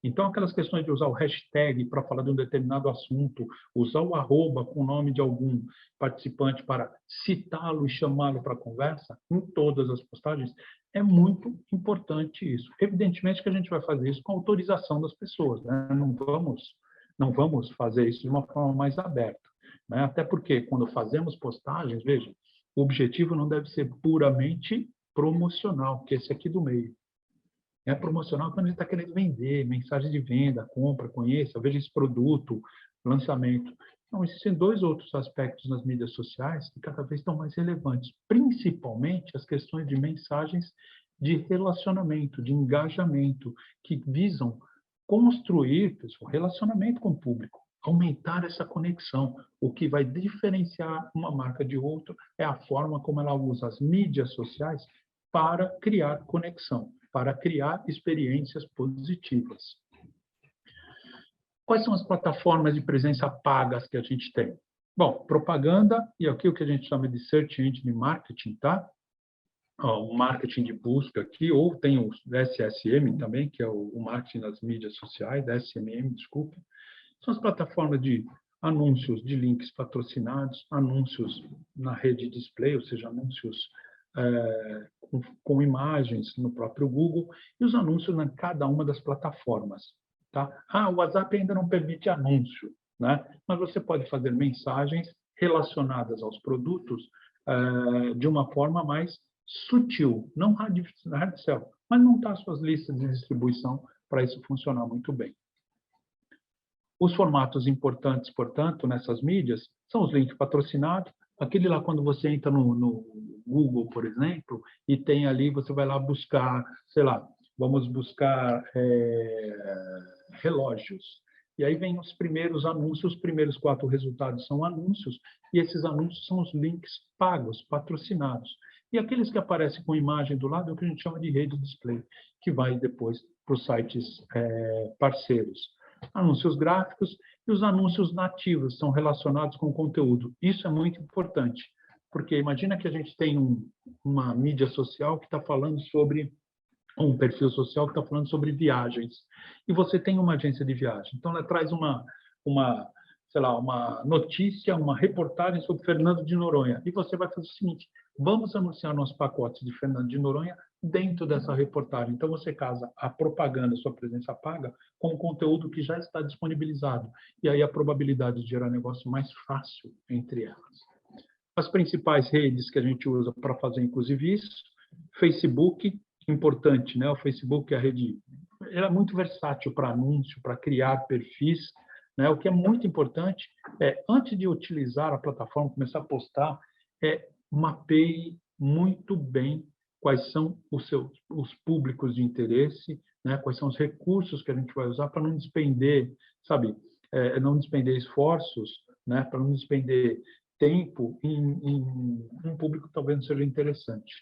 Então, aquelas questões de usar o hashtag para falar de um determinado assunto, usar o arroba com o nome de algum participante para citá-lo e chamá-lo para a conversa, em todas as postagens, é muito importante isso. Evidentemente que a gente vai fazer isso com autorização das pessoas, né? Não vamos fazer isso de uma forma mais aberta, né? Até porque, quando fazemos postagens, veja, o objetivo não deve ser puramente promocional, que é esse aqui do meio. É promocional quando a gente está querendo vender, mensagem de venda, compra, conheça, veja esse produto, lançamento. Então, existem 2 outros aspectos nas mídias sociais que cada vez estão mais relevantes, principalmente as questões de mensagens de relacionamento, de engajamento, que visam construir, pessoal, relacionamento com o público, aumentar essa conexão. O que vai diferenciar uma marca de outra é a forma como ela usa as mídias sociais para criar conexão, para criar experiências positivas. Quais são as plataformas de presença pagas que a gente tem? Bom, propaganda, e aqui o que a gente chama de Search Engine Marketing, tá? O marketing de busca aqui, ou tem o SSM também, que é o marketing nas mídias sociais, SMM, desculpa. São as plataformas de anúncios de links patrocinados, anúncios na rede display, ou seja, anúncios com imagens no próprio Google, e os anúncios em cada uma das plataformas. Tá? O WhatsApp ainda não permite anúncio, né? Mas você pode fazer mensagens relacionadas aos produtos de uma forma mais sutil, não hard sell, mas montar suas listas de distribuição para isso funcionar muito bem. Os formatos importantes, portanto, nessas mídias, são os links patrocinados, aquele lá quando você entra no Google, por exemplo, e tem ali, você vai lá buscar, sei lá, vamos buscar relógios. E aí vem os primeiros anúncios, os primeiros 4 resultados são anúncios, e esses anúncios são os links pagos, patrocinados. E aqueles que aparecem com imagem do lado é o que a gente chama de rede display, que vai depois para os sites parceiros. Anúncios gráficos e os anúncios nativos são relacionados com o conteúdo. Isso é muito importante, porque imagina que a gente tem uma mídia social que está falando sobre um perfil social que está falando sobre viagens, e você tem uma agência de viagem. Então, ela traz sei lá, uma notícia, uma reportagem sobre Fernando de Noronha, e você vai fazer o seguinte: vamos anunciar nossos pacotes de Fernando de Noronha dentro dessa reportagem. Então, você casa a propaganda, sua presença paga, com o conteúdo que já está disponibilizado, e aí a probabilidade de gerar negócio mais fácil entre elas. As principais redes que a gente usa para fazer, inclusive, isso: Facebook, importante, né? O Facebook, a rede, ela é muito versátil para anúncio, para criar perfis, né? O que é muito importante é, antes de utilizar a plataforma, começar a postar, mapeie muito bem quais são os públicos de interesse, né? Quais são os recursos que a gente vai usar para não despender, sabe, não despender esforços, né? Para não despender tempo em um público que talvez não seja interessante.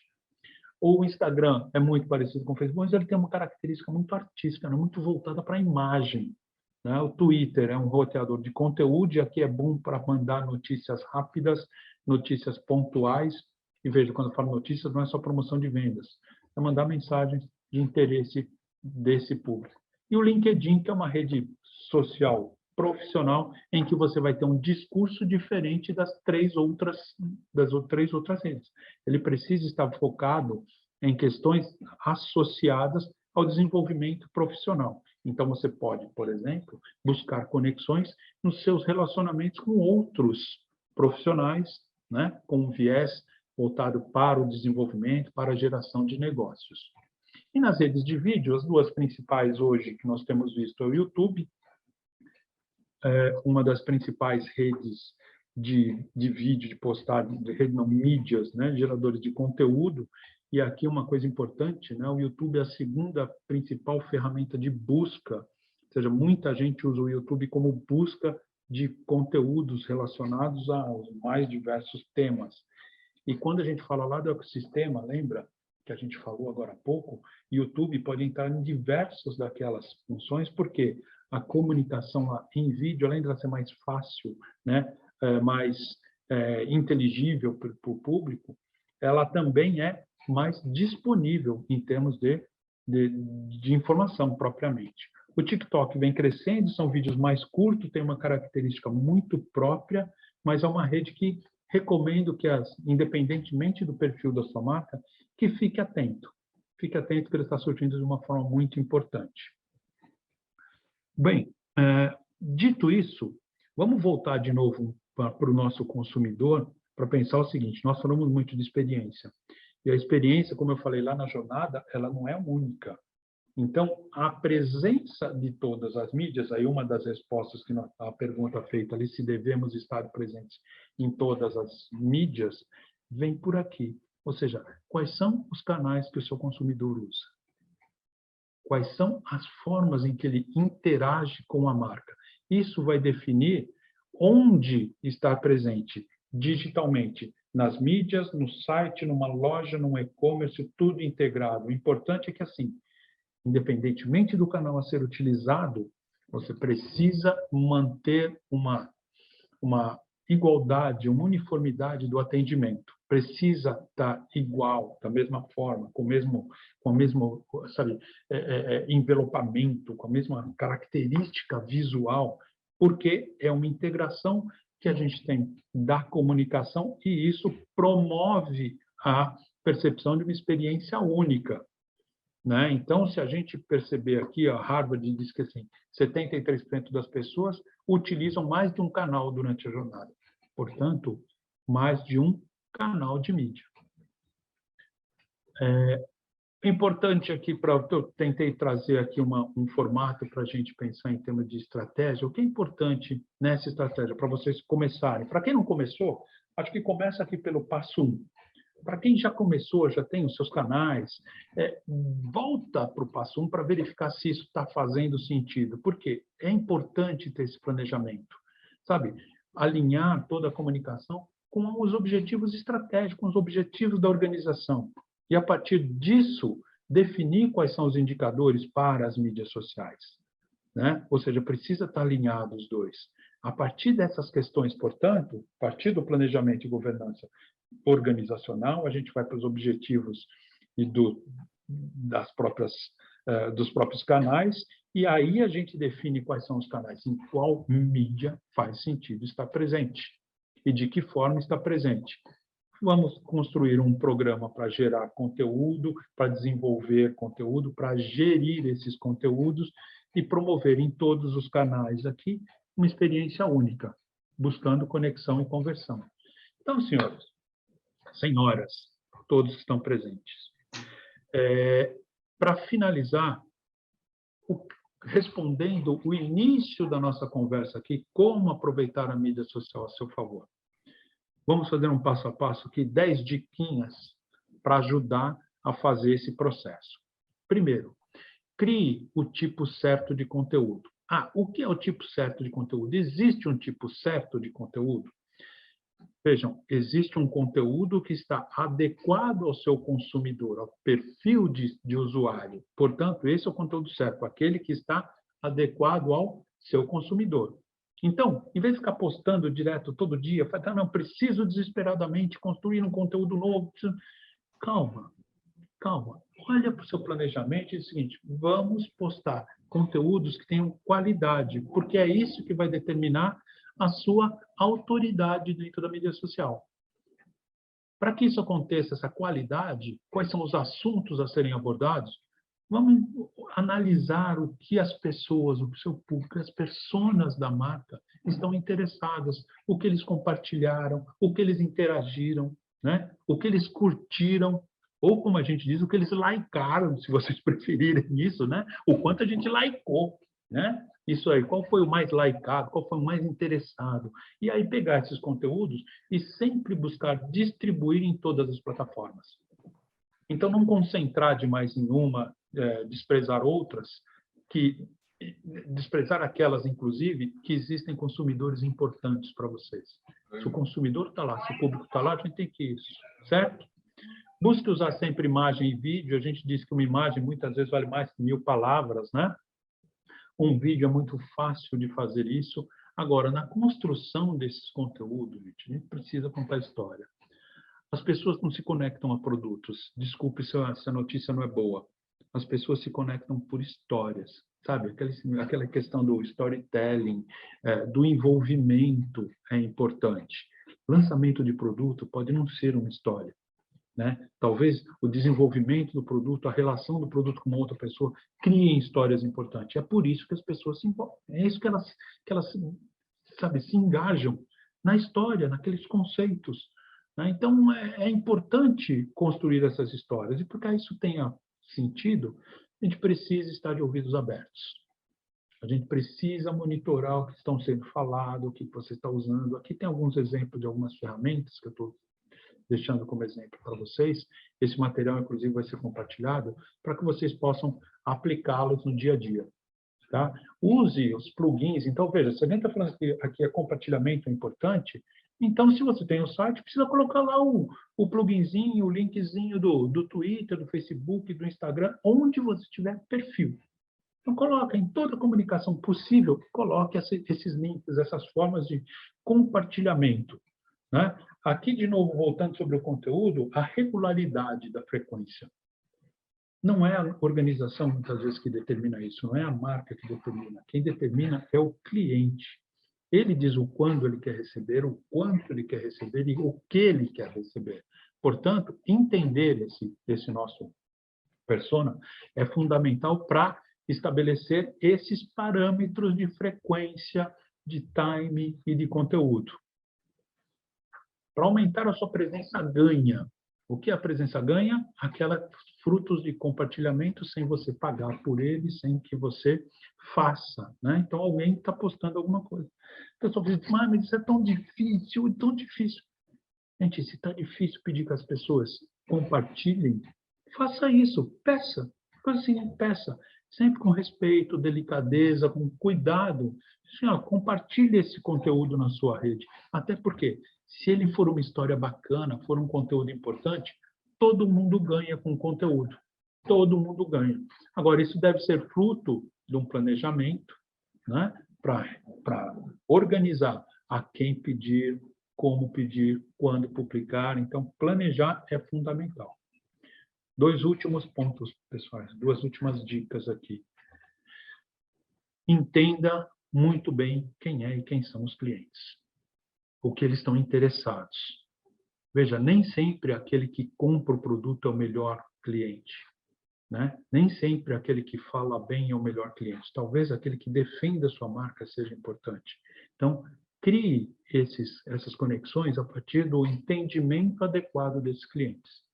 O Instagram é muito parecido com o Facebook, mas ele tem uma característica muito artística, né? Muito voltada para a imagem, né? O Twitter é um roteador de conteúdo, e aqui é bom para mandar notícias rápidas, notícias pontuais. E veja, quando eu falo notícias, não é só promoção de vendas, é mandar mensagens de interesse desse público. E o LinkedIn, que é uma rede social profissional, em que você vai ter um discurso diferente das três outras redes. Ele precisa estar focado em questões associadas ao desenvolvimento profissional. Então, você pode, por exemplo, buscar conexões nos seus relacionamentos com outros profissionais, né, com um viés voltado para o desenvolvimento, para a geração de negócios. E nas redes de vídeo, as duas principais hoje que nós temos visto é o YouTube, uma das principais redes de vídeo, de postagem, de rede não, mídias, né, geradores de conteúdo. E aqui uma coisa importante, né, o YouTube é a segunda principal ferramenta de busca, ou seja, muita gente usa o YouTube como busca de conteúdos relacionados aos mais diversos temas. E quando a gente fala lá do ecossistema, lembra que a gente falou agora há pouco, YouTube pode entrar em diversas daquelas funções, porque a comunicação lá em vídeo, além de ela ser mais fácil, né, mais inteligível para o público, ela também é mais disponível em termos de informação propriamente. O TikTok vem crescendo, são vídeos mais curtos, tem uma característica muito própria, mas é uma rede que recomendo que, independentemente do perfil da sua marca, que fique atento. Fique atento que ele está surgindo de uma forma muito importante. Bem, dito isso, vamos voltar de novo para o nosso consumidor para pensar o seguinte: nós falamos muito de experiência. E a experiência, como eu falei lá na jornada, ela não é única. Então, a presença de todas as mídias, aí uma das respostas que a pergunta feita ali, se devemos estar presentes em todas as mídias, vem por aqui. Ou seja, quais são os canais que o seu consumidor usa? Quais são as formas em que ele interage com a marca? Isso vai definir onde está presente digitalmente, nas mídias, no site, numa loja, num e-commerce, tudo integrado. O importante é que, assim, independentemente do canal a ser utilizado, você precisa manter uma igualdade, uma uniformidade do atendimento. Precisa estar igual, da mesma forma, com o mesmo sabe, envelopamento, com a mesma característica visual, porque é uma integração que a gente tem da comunicação, e isso promove a percepção de uma experiência única, né? Então, se a gente perceber aqui, a Harvard diz que assim, 73% das pessoas utilizam mais de um canal durante a jornada. Portanto, mais de um canal de mídia. Importante aqui, eu tentei trazer aqui um formato para a gente pensar em termos de estratégia. O que é importante nessa estratégia para vocês começarem? Para quem não começou, acho que começa aqui pelo passo 1. Para quem já começou, já tem os seus canais, volta para o passo 1 para verificar se isso está fazendo sentido. Por quê? É importante ter esse planejamento, sabe? Alinhar toda a comunicação com os objetivos estratégicos, com os objetivos da organização. E, a partir disso, definir quais são os indicadores para as mídias sociais, né? Ou seja, precisa estar alinhado os dois. A partir dessas questões, portanto, a partir do planejamento e governança organizacional, a gente vai para os objetivos e dos próprios canais, e aí a gente define quais são os canais, em qual mídia faz sentido estar presente e de que forma está presente. Vamos construir um programa para gerar conteúdo, para desenvolver conteúdo, para gerir esses conteúdos e promover em todos os canais aqui uma experiência única, buscando conexão e conversão. Então, senhores, senhoras, todos que estão presentes, para finalizar, respondendo o início da nossa conversa aqui, como aproveitar a mídia social a seu favor. Vamos fazer um passo a passo aqui, 10 diquinhas para ajudar a fazer esse processo. Primeiro, crie o tipo certo de conteúdo. O que é o tipo certo de conteúdo? Existe um tipo certo de conteúdo? Vejam, existe um conteúdo que está adequado ao seu consumidor, ao perfil de usuário. Portanto, esse é o conteúdo certo, aquele que está adequado ao seu consumidor. Então, em vez de ficar postando direto todo dia, não, preciso desesperadamente construir um conteúdo novo. Calma, calma. Olha para o seu planejamento e diz o seguinte, vamos postar conteúdos que tenham qualidade, porque é isso que vai determinar a sua autoridade dentro da mídia social. Para que isso aconteça, essa qualidade, quais são os assuntos a serem abordados? Vamos analisar o que as pessoas, o seu público, as personas da marca estão interessadas, o que eles compartilharam, o que eles interagiram, né? O que eles curtiram, ou como a gente diz, o que eles likearam, se vocês preferirem isso, né? O quanto a gente likeou, né? Isso aí, qual foi o mais likeado, qual foi o mais interessado. E aí pegar esses conteúdos e sempre buscar distribuir em todas as plataformas. Então, não concentrar demais em uma, desprezar outras, desprezar aquelas, inclusive, que existem consumidores importantes para vocês. Se o consumidor está lá, se o público está lá, a gente tem que isso, certo? Busque usar sempre imagem e vídeo. A gente diz que uma imagem muitas vezes vale mais que 1000 palavras, né? Um vídeo é muito fácil de fazer isso. Agora, na construção desses conteúdos, a gente precisa contar história. As pessoas não se conectam a produtos. Desculpe se a notícia não é boa. As pessoas se conectam por histórias, sabe? Aquela questão do storytelling, do envolvimento é importante. Lançamento de produto pode não ser uma história, né? Talvez o desenvolvimento do produto, a relação do produto com uma outra pessoa, criem histórias importantes. É por isso que as pessoas se envolvem. É isso que elas sabe, se engajam na história, naqueles conceitos. Então, é importante construir essas histórias. E para que isso tenha sentido, a gente precisa estar de ouvidos abertos. A gente precisa monitorar o que estão sendo falado, o que você está usando. Aqui tem alguns exemplos de algumas ferramentas que eu estou deixando como exemplo para vocês. Esse material, inclusive, vai ser compartilhado para que vocês possam aplicá-los no dia a dia. Tá? Use os plugins. Então, veja, se a gente está falando que aqui é compartilhamento importante, então, se você tem o site, precisa colocar lá o pluginzinho, o linkzinho do Twitter, do Facebook, do Instagram, onde você tiver perfil. Então, coloca em toda a comunicação possível, coloque esses links, essas formas de compartilhamento. Né? Aqui, de novo, voltando sobre o conteúdo, a regularidade da frequência. Não é a organização, muitas vezes, que determina isso, não é a marca que determina. Quem determina é o cliente. Ele diz o quando ele quer receber, o quanto ele quer receber e o que ele quer receber. Portanto, entender esse nosso persona é fundamental para estabelecer esses parâmetros de frequência, de time e de conteúdo. Para aumentar a sua presença ganha. O que a presença ganha? Aquela frutos de compartilhamento sem você pagar por ele, sem que você faça. Né? Então, alguém está postando alguma coisa. A pessoa diz, mas isso é tão difícil, tão difícil. Gente, se está difícil pedir que as pessoas compartilhem, faça isso, peça. Coisa assim, peça. Sempre com respeito, delicadeza, com cuidado. Assim, ó, compartilhe esse conteúdo na sua rede. Até porque, se ele for uma história bacana, for um conteúdo importante, todo mundo ganha com o conteúdo. Todo mundo ganha. Agora, isso deve ser fruto de um planejamento, né, para organizar a quem pedir, como pedir, quando publicar. Então, planejar é fundamental. 2 últimos pontos, pessoais, 2 últimas dicas aqui. Entenda muito bem quem é e quem são os clientes, o que eles estão interessados. Veja, nem sempre aquele que compra o produto é o melhor cliente, né? Nem sempre aquele que fala bem é o melhor cliente. Talvez aquele que defenda a sua marca seja importante. Então, crie essas conexões a partir do entendimento adequado desses clientes.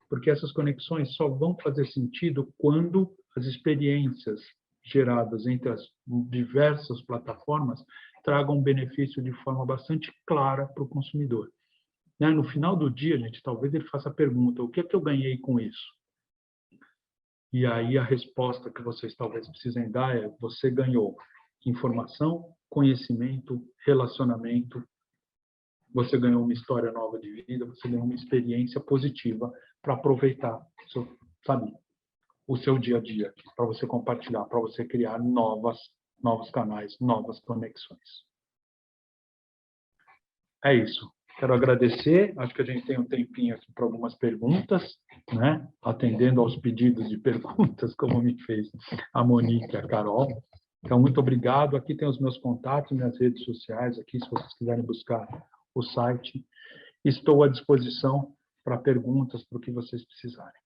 Porque essas conexões só vão fazer sentido quando as experiências geradas entre as diversas plataformas tragam benefício de forma bastante clara para o consumidor. No final do dia, gente, talvez ele faça a pergunta: o que é que eu ganhei com isso? E aí a resposta que vocês talvez precisem dar é: você ganhou informação, conhecimento, relacionamento, você ganhou uma história nova de vida, você ganhou uma experiência positiva para aproveitar, sabe, o seu dia a dia, para você compartilhar, para você criar novos canais, novas conexões. É isso. Quero agradecer. Acho que a gente tem um tempinho aqui para algumas perguntas, né? Atendendo aos pedidos de perguntas, como me fez a Monique e a Carol. Então, muito obrigado. Aqui tem os meus contatos, minhas redes sociais, aqui, se vocês quiserem buscar o site. Estou à disposição para perguntas, para o que vocês precisarem.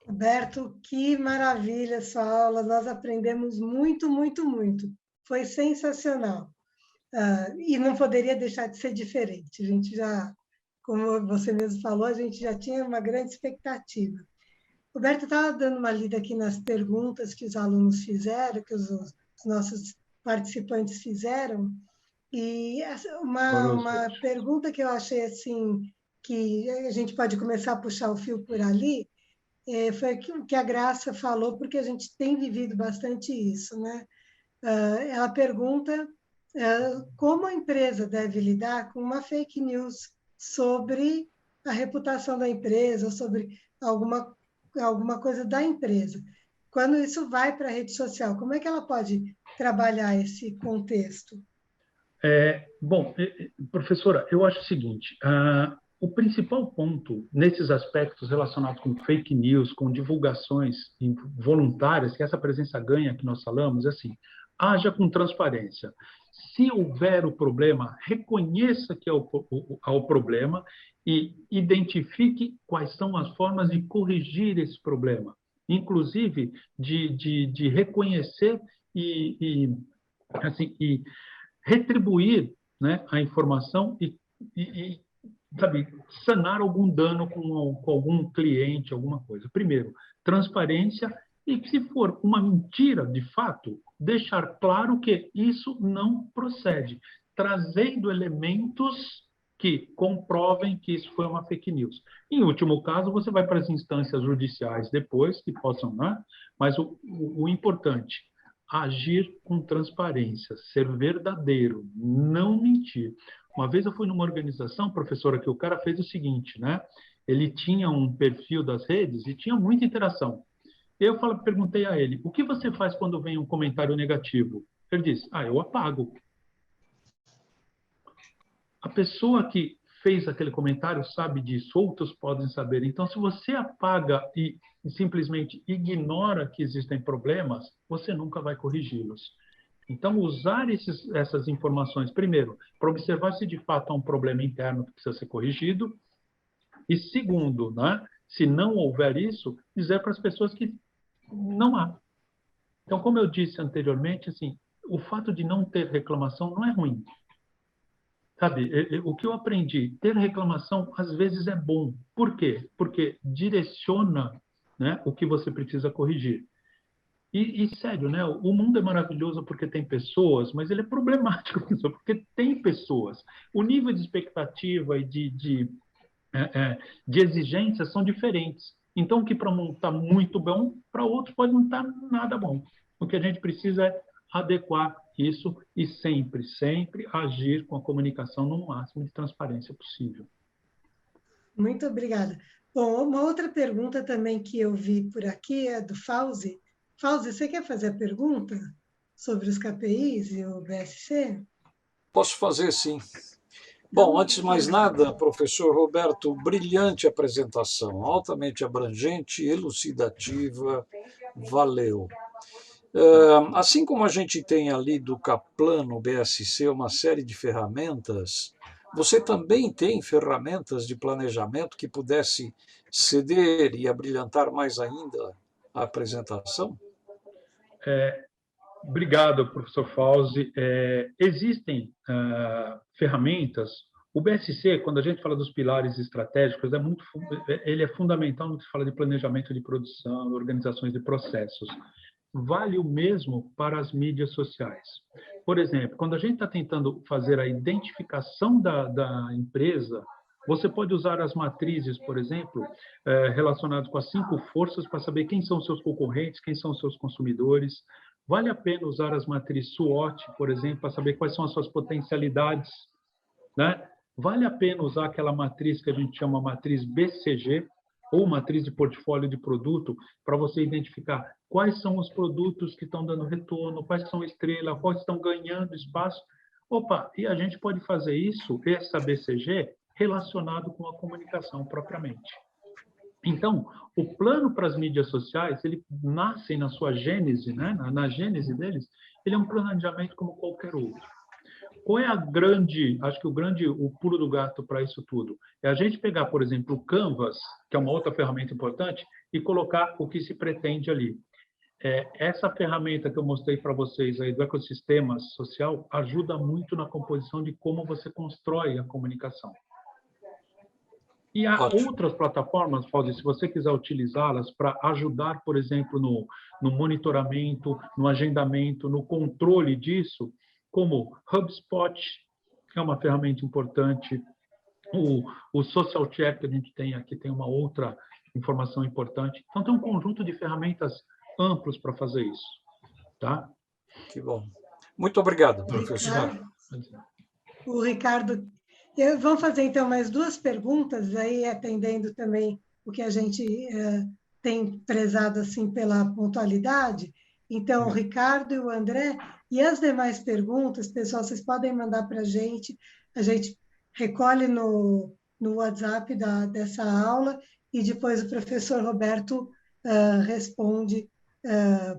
Roberto, que maravilha sua aula. Nós aprendemos muito, muito, muito. Foi sensacional. E não poderia deixar de ser diferente. A gente já, como você mesmo falou, a gente já tinha uma grande expectativa. Roberto estava dando uma lida aqui nas perguntas que os alunos fizeram, que os nossos participantes fizeram, e uma pergunta que eu achei assim, que a gente pode começar a puxar o fio por ali, foi o que a Graça falou, porque a gente tem vivido bastante isso, né? Ela pergunta como a empresa deve lidar com uma fake news sobre a reputação da empresa, sobre alguma coisa da empresa. Quando isso vai para a rede social, como é que ela pode trabalhar esse contexto? Bom, professora, eu acho o seguinte, o principal ponto nesses aspectos relacionados com fake news, com divulgações voluntárias, que essa presença ganha que nós falamos, é assim: haja com transparência. Se houver o problema, reconheça que há o problema e identifique quais são as formas de corrigir esse problema, inclusive de reconhecer e retribuir, né, a informação e sabe, sanar algum dano com algum cliente, alguma coisa. Primeiro, transparência, e se for uma mentira de fato, deixar claro que isso não procede, trazendo elementos que comprovem que isso foi uma fake news. Em último caso, você vai para as instâncias judiciais depois, que possam, né? Mas o importante: agir com transparência, ser verdadeiro, não mentir. Uma vez eu fui numa organização, professora, que o cara fez o seguinte, né? Ele tinha um perfil das redes e tinha muita interação. Eu perguntei a ele: o que você faz quando vem um comentário negativo? Ele disse: eu apago. A pessoa que fez aquele comentário sabe disso, outros podem saber. Então, se você apaga e simplesmente ignora que existem problemas, você nunca vai corrigi-los. Então, usar essas informações, primeiro, para observar se de fato há um problema interno que precisa ser corrigido, e segundo, né, se não houver isso, dizer para as pessoas que não há. Então, como eu disse anteriormente, assim, o fato de não ter reclamação não é ruim. Sabe, o que eu aprendi, ter reclamação às vezes é bom. Por quê? Porque direciona, né, o que você precisa corrigir. E sério, né? O mundo é maravilhoso porque tem pessoas, mas ele é problemático porque tem pessoas. O nível de expectativa e de exigências são diferentes. Então, o que para um está muito bom, para outros pode não estar nada bom. O que a gente precisa é adequar isso e sempre, sempre agir com a comunicação no máximo de transparência possível. Muito obrigada. Bom, uma outra pergunta também que eu vi por aqui é do Fauzi. Fauzi, você quer fazer a pergunta sobre os KPIs e o BSC? Posso fazer, sim. Bom, antes de mais nada, professor Roberto, brilhante apresentação, altamente abrangente, elucidativa, valeu. Assim como a gente tem ali do Kaplan, no BSC, uma série de ferramentas, você também tem ferramentas de planejamento que pudesse ceder e abrilhantar mais ainda a apresentação? Obrigado, professor Fauzi. Existem ferramentas. O BSC, quando a gente fala dos pilares estratégicos, ele é fundamental no que se fala de planejamento de produção, organizações de processos. Vale o mesmo para as mídias sociais. Por exemplo, quando a gente está tentando fazer a identificação da empresa, você pode usar as matrizes, por exemplo, relacionadas com as 5 forças para saber quem são os seus concorrentes, quem são os seus consumidores. Vale a pena usar as matrizes SWOT, por exemplo, para saber quais são as suas potencialidades, né? Vale a pena usar aquela matriz que a gente chama matriz BCG, ou matriz de portfólio de produto, para você identificar quais são os produtos que estão dando retorno, quais são estrelas, quais estão ganhando espaço. Opa, e a gente pode fazer isso, essa BCG, relacionado com a comunicação propriamente. Então, o plano para as mídias sociais, ele nasce na sua gênese, né? Na gênese deles, ele é um planejamento como qualquer outro. Qual é acho que o pulo do gato para isso tudo? É a gente pegar, por exemplo, o Canvas, que é uma outra ferramenta importante, e colocar o que se pretende ali. Essa ferramenta que eu mostrei para vocês aí do ecossistema social ajuda muito na composição de como você constrói a comunicação. E há outras plataformas, Fauzi, se você quiser utilizá-las para ajudar, por exemplo, no monitoramento, no agendamento, no controle disso, como HubSpot, que é uma ferramenta importante, o Social Check que a gente tem aqui tem uma outra informação importante. Então, tem um conjunto de ferramentas amplos para fazer isso. Tá? Que bom. Muito obrigado, professor. O Ricardo, vamos fazer então mais 2 perguntas, aí atendendo também o que a gente tem prezado assim pela pontualidade. Então, o Ricardo e o André, e as demais perguntas, pessoal, vocês podem mandar para a gente recolhe no WhatsApp dessa aula e depois o professor Roberto responde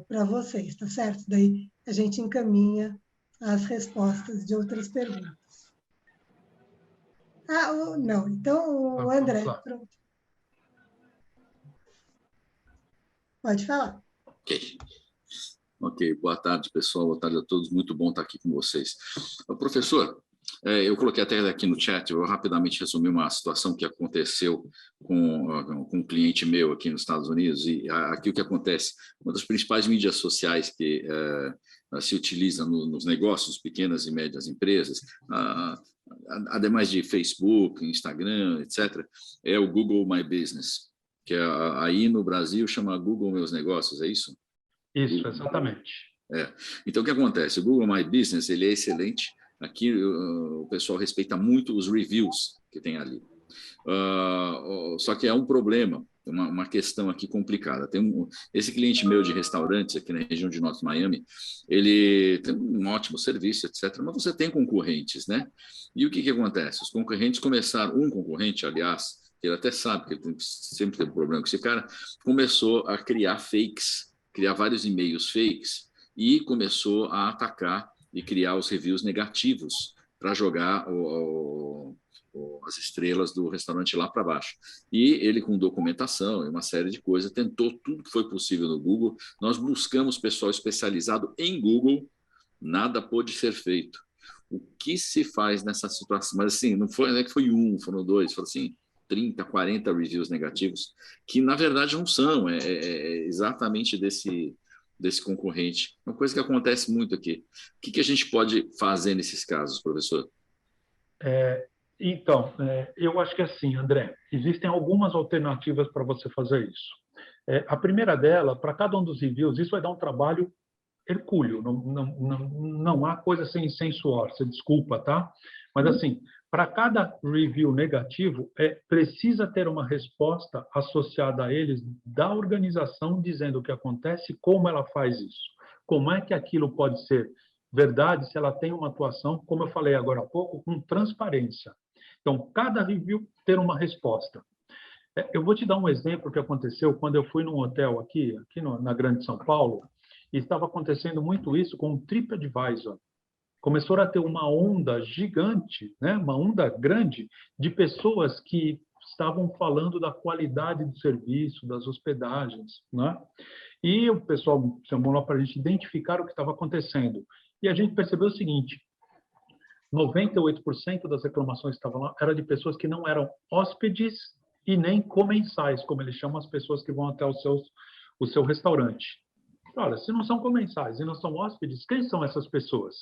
para vocês, tá certo? Daí a gente encaminha as respostas de outras perguntas. Não, então o André, pronto. Pode falar. Ok, boa tarde, pessoal. Boa tarde a todos. Muito bom estar aqui com vocês. Professor, eu coloquei até aqui no chat, eu rapidamente resumi uma situação que aconteceu com um cliente meu aqui nos Estados Unidos. E aqui o que acontece? Uma das principais mídias sociais que se utiliza nos negócios, pequenas e médias empresas, ademais de Facebook, Instagram, etc., é o Google My Business, que aí no Brasil chama Google Meus Negócios, é isso? Isso, exatamente. Então, o que acontece? O Google My Business ele é excelente. Aqui o pessoal respeita muito os reviews que tem ali. Só que é um problema, uma questão aqui complicada. Esse cliente meu de restaurantes aqui na região de North Miami, ele tem um ótimo serviço, etc., mas você tem concorrentes, né? E o que acontece? Os concorrentes começaram, um concorrente, aliás, ele até sabe que ele sempre teve problema com esse cara, começou a criar vários e-mails fakes e começou a atacar e criar os reviews negativos para jogar as estrelas do restaurante lá para baixo. E ele, com documentação e uma série de coisas, tentou tudo que foi possível no Google. Nós buscamos pessoal especializado em Google, nada pôde ser feito. O que se faz nessa situação? Mas assim, não é que foi um, foram 2, foram assim, 30, 40 reviews negativos, que na verdade não são, é exatamente desse concorrente. É uma coisa que acontece muito aqui. O que a gente pode fazer nesses casos, professor? Então, eu acho que assim, André, existem algumas alternativas para você fazer isso. A primeira dela, para cada um dos reviews, isso vai dar um trabalho hercúleo, não há coisa sem suor, você desculpa, tá? Mas assim, para cada review negativo, precisa ter uma resposta associada a eles da organização dizendo o que acontece, como ela faz isso, como é que aquilo pode ser verdade se ela tem uma atuação, como eu falei agora há pouco, com transparência. Então, cada review ter uma resposta. Eu vou te dar um exemplo que aconteceu quando eu fui num hotel aqui na Grande São Paulo, e estava acontecendo muito isso com o TripAdvisor. Começou a ter uma onda gigante, né? Uma onda grande de pessoas que estavam falando da qualidade do serviço, das hospedagens, né? E o pessoal chamou lá para a gente identificar o que estava acontecendo. E a gente percebeu o seguinte: 98% das reclamações que estavam lá eram de pessoas que não eram hóspedes e nem comensais, como eles chamam as pessoas que vão até o seu restaurante. Olha, se não são comensais e não são hóspedes, quem são essas pessoas?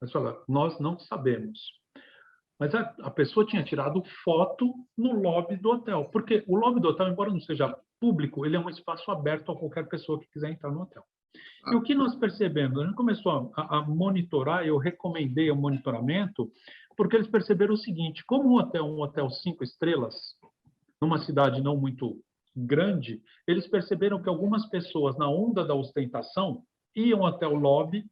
Mas fala, nós não sabemos. Mas a pessoa tinha tirado foto no lobby do hotel, porque o lobby do hotel, embora não seja público, ele é um espaço aberto a qualquer pessoa que quiser entrar no hotel. E o que nós percebemos? A gente começou a monitorar, eu recomendei o monitoramento, porque eles perceberam o seguinte: como um hotel 5 estrelas, numa cidade não muito grande, eles perceberam que algumas pessoas, na onda da ostentação, iam até o lobby,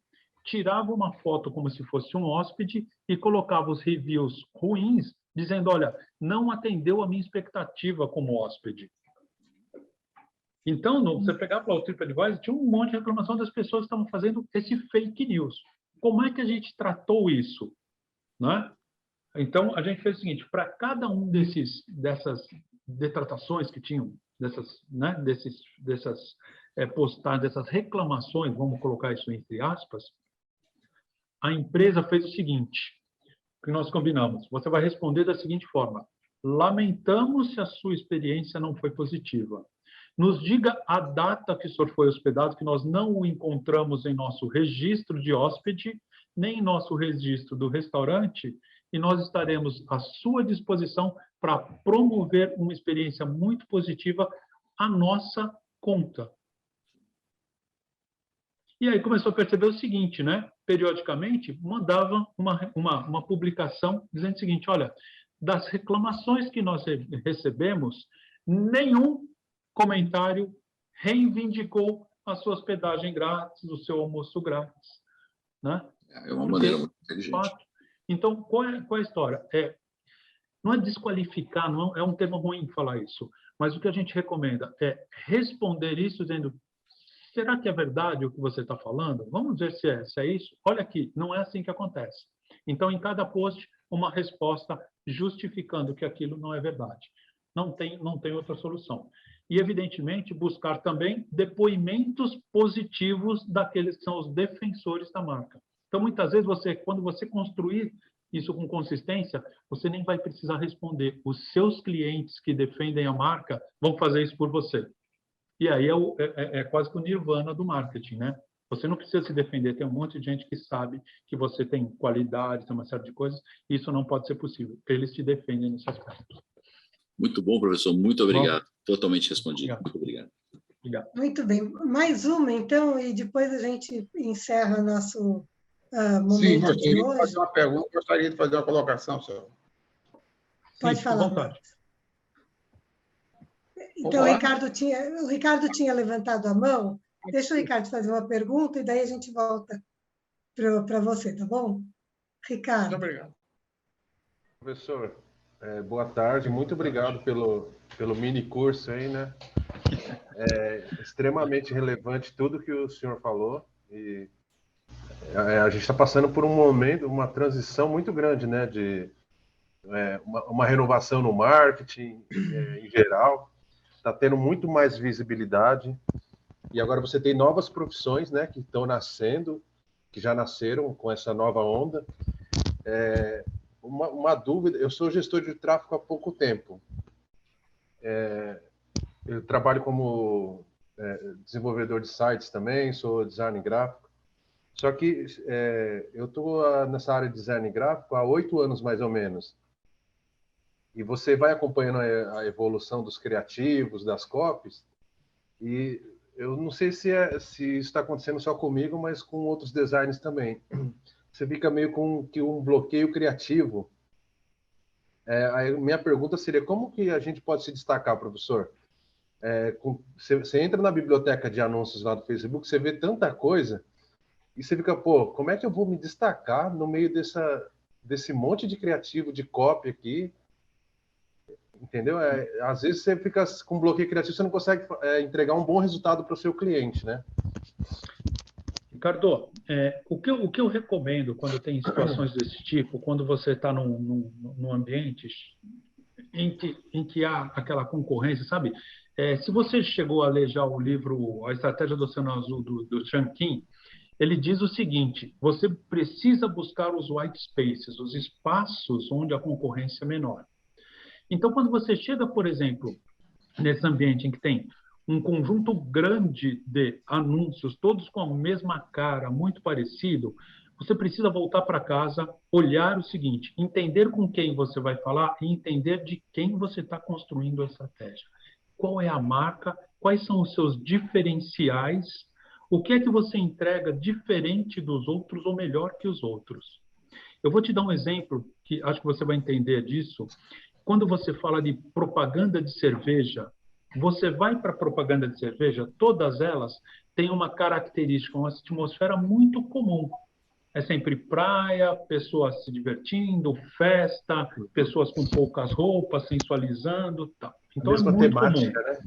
tiravam uma foto como se fosse um hóspede e colocavam os reviews ruins, dizendo, olha, não atendeu a minha expectativa como hóspede. Então, você pegar para o TripAdvisor, tinha um monte de reclamação das pessoas que estavam fazendo esse fake news. Como é que a gente tratou isso? Né? Então, a gente fez o seguinte: para cada um dessas detratações que tinham, dessas postagens, dessas reclamações, vamos colocar isso entre aspas, a empresa fez o seguinte, que nós combinamos: você vai responder da seguinte forma: lamentamos se a sua experiência não foi positiva. Nos diga a data que o senhor foi hospedado, que nós não o encontramos em nosso registro de hóspede, nem em nosso registro do restaurante, e nós estaremos à sua disposição para promover uma experiência muito positiva à nossa conta. E aí começou a perceber o seguinte, né? Periodicamente, mandava uma publicação dizendo o seguinte: olha, das reclamações que nós recebemos, nenhum comentário reivindicou a sua hospedagem grátis, o seu almoço grátis. Né? É uma maneira muito inteligente. Então, qual é a história? Não é desqualificar, não é um termo ruim falar isso, mas o que a gente recomenda é responder isso dizendo: será que é verdade o que você está falando? Vamos ver se é isso. Olha aqui, não é assim que acontece. Então, em cada post, uma resposta justificando que aquilo não é verdade. Não tem outra solução. E, evidentemente, buscar também depoimentos positivos daqueles que são os defensores da marca. Então, muitas vezes, quando você construir isso com consistência, você nem vai precisar responder. Os seus clientes que defendem a marca vão fazer isso por você. E aí é quase que o nirvana do marketing, né? Você não precisa se defender. Tem um monte de gente que sabe que você tem qualidade, tem uma série de coisas, e isso não pode ser possível. Eles te defendem nesse aspecto. Muito bom, professor. Muito obrigado. Totalmente respondido. Obrigado. Muito obrigado. Obrigado. Muito bem. Mais uma, então, e depois a gente encerra nosso momento. Sim, gostaria de fazer uma pergunta, gostaria de fazer uma colocação, senhor. Pode falar, Marcos. Então, o Ricardo tinha levantado a mão. Deixa o Ricardo fazer uma pergunta e daí a gente volta para você, tá bom? Ricardo. Muito obrigado. Professor, boa tarde. Muito obrigado pelo mini curso aí, né? É extremamente relevante tudo que o senhor falou. E a gente está passando por um momento, uma transição muito grande, né? De uma renovação no marketing em geral. Está tendo muito mais visibilidade. E agora você tem novas profissões, né? Que estão nascendo, que já nasceram com essa nova onda. Uma dúvida, eu sou gestor de tráfego há pouco tempo. Eu trabalho como desenvolvedor de sites também, sou designer gráfico. Só que eu estou nessa área de design gráfico há 8 anos, mais ou menos. E você vai acompanhando a evolução dos criativos, das copies, e eu não sei se isso está acontecendo só comigo, mas com outros designers também. Você fica meio com um bloqueio criativo. A minha pergunta seria, como que a gente pode se destacar, professor? Você entra na biblioteca de anúncios lá do Facebook, você vê tanta coisa, e você fica, pô, como é que eu vou me destacar no meio desse monte de criativo, de copy aqui? Entendeu? Às vezes você fica com bloqueio criativo, você não consegue entregar um bom resultado para o seu cliente, né? Ricardo, o que eu recomendo quando tem situações desse tipo, quando você está num ambiente em que há aquela concorrência, sabe? Se você chegou a ler já o livro A Estratégia do Oceano Azul, do Sean King, ele diz o seguinte: você precisa buscar os white spaces, os espaços onde a concorrência é menor. Então, quando você chega, por exemplo, nesse ambiente em que tem um conjunto grande de anúncios, todos com a mesma cara, muito parecido, você precisa voltar para casa, olhar o seguinte, entender com quem você vai falar e entender de quem você está construindo a estratégia. Qual é a marca, quais são os seus diferenciais, o que é que você entrega diferente dos outros ou melhor que os outros. Eu vou te dar um exemplo que acho que você vai entender disso. Quando você fala de propaganda de cerveja, você vai para a propaganda de cerveja, todas elas têm uma característica, uma atmosfera muito comum. É sempre praia, pessoas se divertindo, festa, pessoas com poucas roupas, sensualizando, tal. Então é muito comum. Né?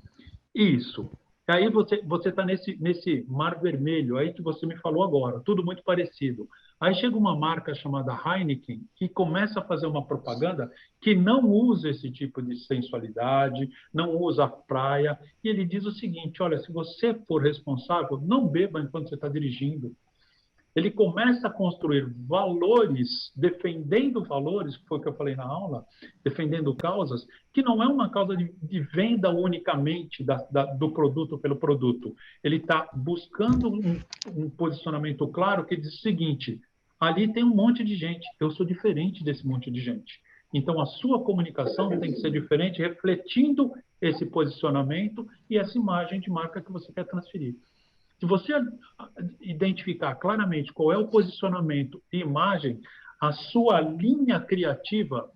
Isso. Aí você está nesse mar vermelho aí que você me falou agora, tudo muito parecido. Aí chega uma marca chamada Heineken que começa a fazer uma propaganda que não usa esse tipo de sensualidade, não usa a praia, e ele diz o seguinte: olha, se você for responsável, não beba enquanto você está dirigindo. Ele começa a construir valores, defendendo valores, que foi o que eu falei na aula, defendendo causas, que não é uma causa de venda unicamente do produto pelo produto. Ele está buscando um posicionamento claro que diz o seguinte: ali tem um monte de gente, eu sou diferente desse monte de gente. Então, a sua comunicação tem que ser diferente, refletindo esse posicionamento e essa imagem de marca que você quer transferir. Se você identificar claramente qual é o posicionamento e imagem, a sua linha criativa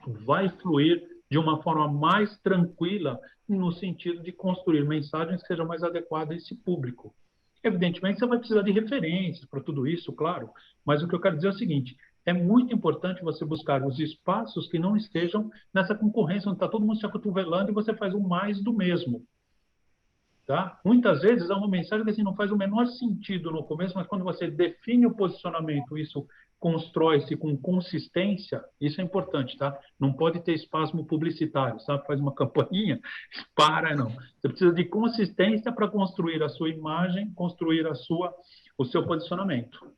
vai fluir de uma forma mais tranquila no sentido de construir mensagens que sejam mais adequadas a esse público. Evidentemente, você vai precisar de referências para tudo isso, claro, mas o que eu quero dizer é o seguinte: é muito importante você buscar os espaços que não estejam nessa concorrência, onde está todo mundo se acotovelando e você faz o mais do mesmo. Tá? Muitas vezes é uma mensagem que assim, não faz o menor sentido no começo, mas quando você define o posicionamento, isso constrói-se com consistência, isso é importante, tá? Não pode ter espasmo publicitário, sabe? Faz uma campainha, para, não. Você precisa de consistência para construir a sua imagem, construir o seu posicionamento,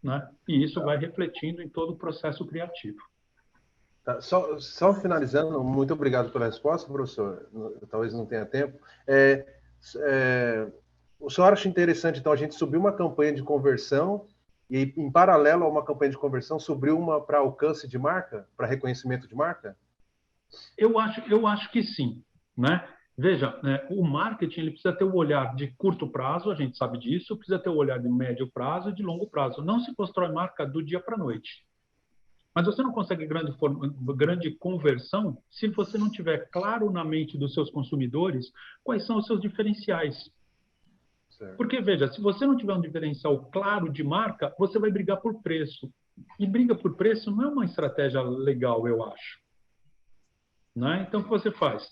né? E isso vai refletindo em todo o processo criativo. Tá, só finalizando, muito obrigado pela resposta, professor. Talvez não tenha tempo. O senhor acha interessante, então, a gente subir uma campanha de conversão e, em paralelo a uma campanha de conversão, subir uma para alcance de marca, para reconhecimento de marca? Eu acho que sim, né? Veja, né, o marketing ele precisa ter o olhar de curto prazo, a gente sabe disso, precisa ter o olhar de médio prazo e de longo prazo. Não se constrói marca do dia para a noite. Mas você não consegue grande conversão se você não tiver claro na mente dos seus consumidores quais são os seus diferenciais. Certo. Porque, veja, se você não tiver um diferencial claro de marca, você vai brigar por preço. E briga por preço não é uma estratégia legal, eu acho. Né? Então, o que você faz?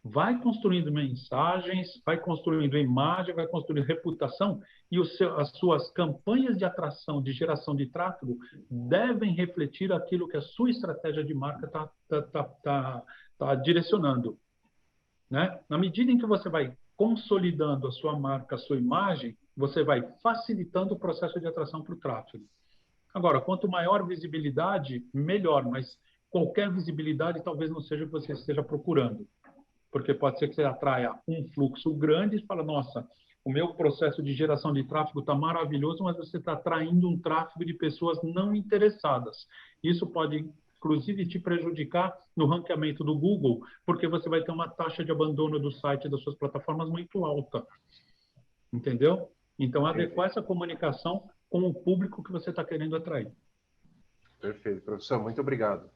Vai construindo mensagens, vai construindo imagem, vai construindo reputação e as suas campanhas de atração, de geração de tráfego devem refletir aquilo que a sua estratégia de marca tá direcionando. Né? Na medida em que você vai consolidando a sua marca, a sua imagem, você vai facilitando o processo de atração para o tráfego. Agora, quanto maior visibilidade, melhor, mas qualquer visibilidade talvez não seja o que você esteja procurando. porque pode ser que você atraia um fluxo grande e fala, nossa, o meu processo de geração de tráfego está maravilhoso, mas você está atraindo um tráfego de pessoas não interessadas. Isso pode, inclusive, te prejudicar no ranqueamento do Google, porque você vai ter uma taxa de abandono do site das suas plataformas muito alta. Entendeu? Então, adequar essa comunicação com o público que você está querendo atrair. Perfeito, professor, muito obrigado.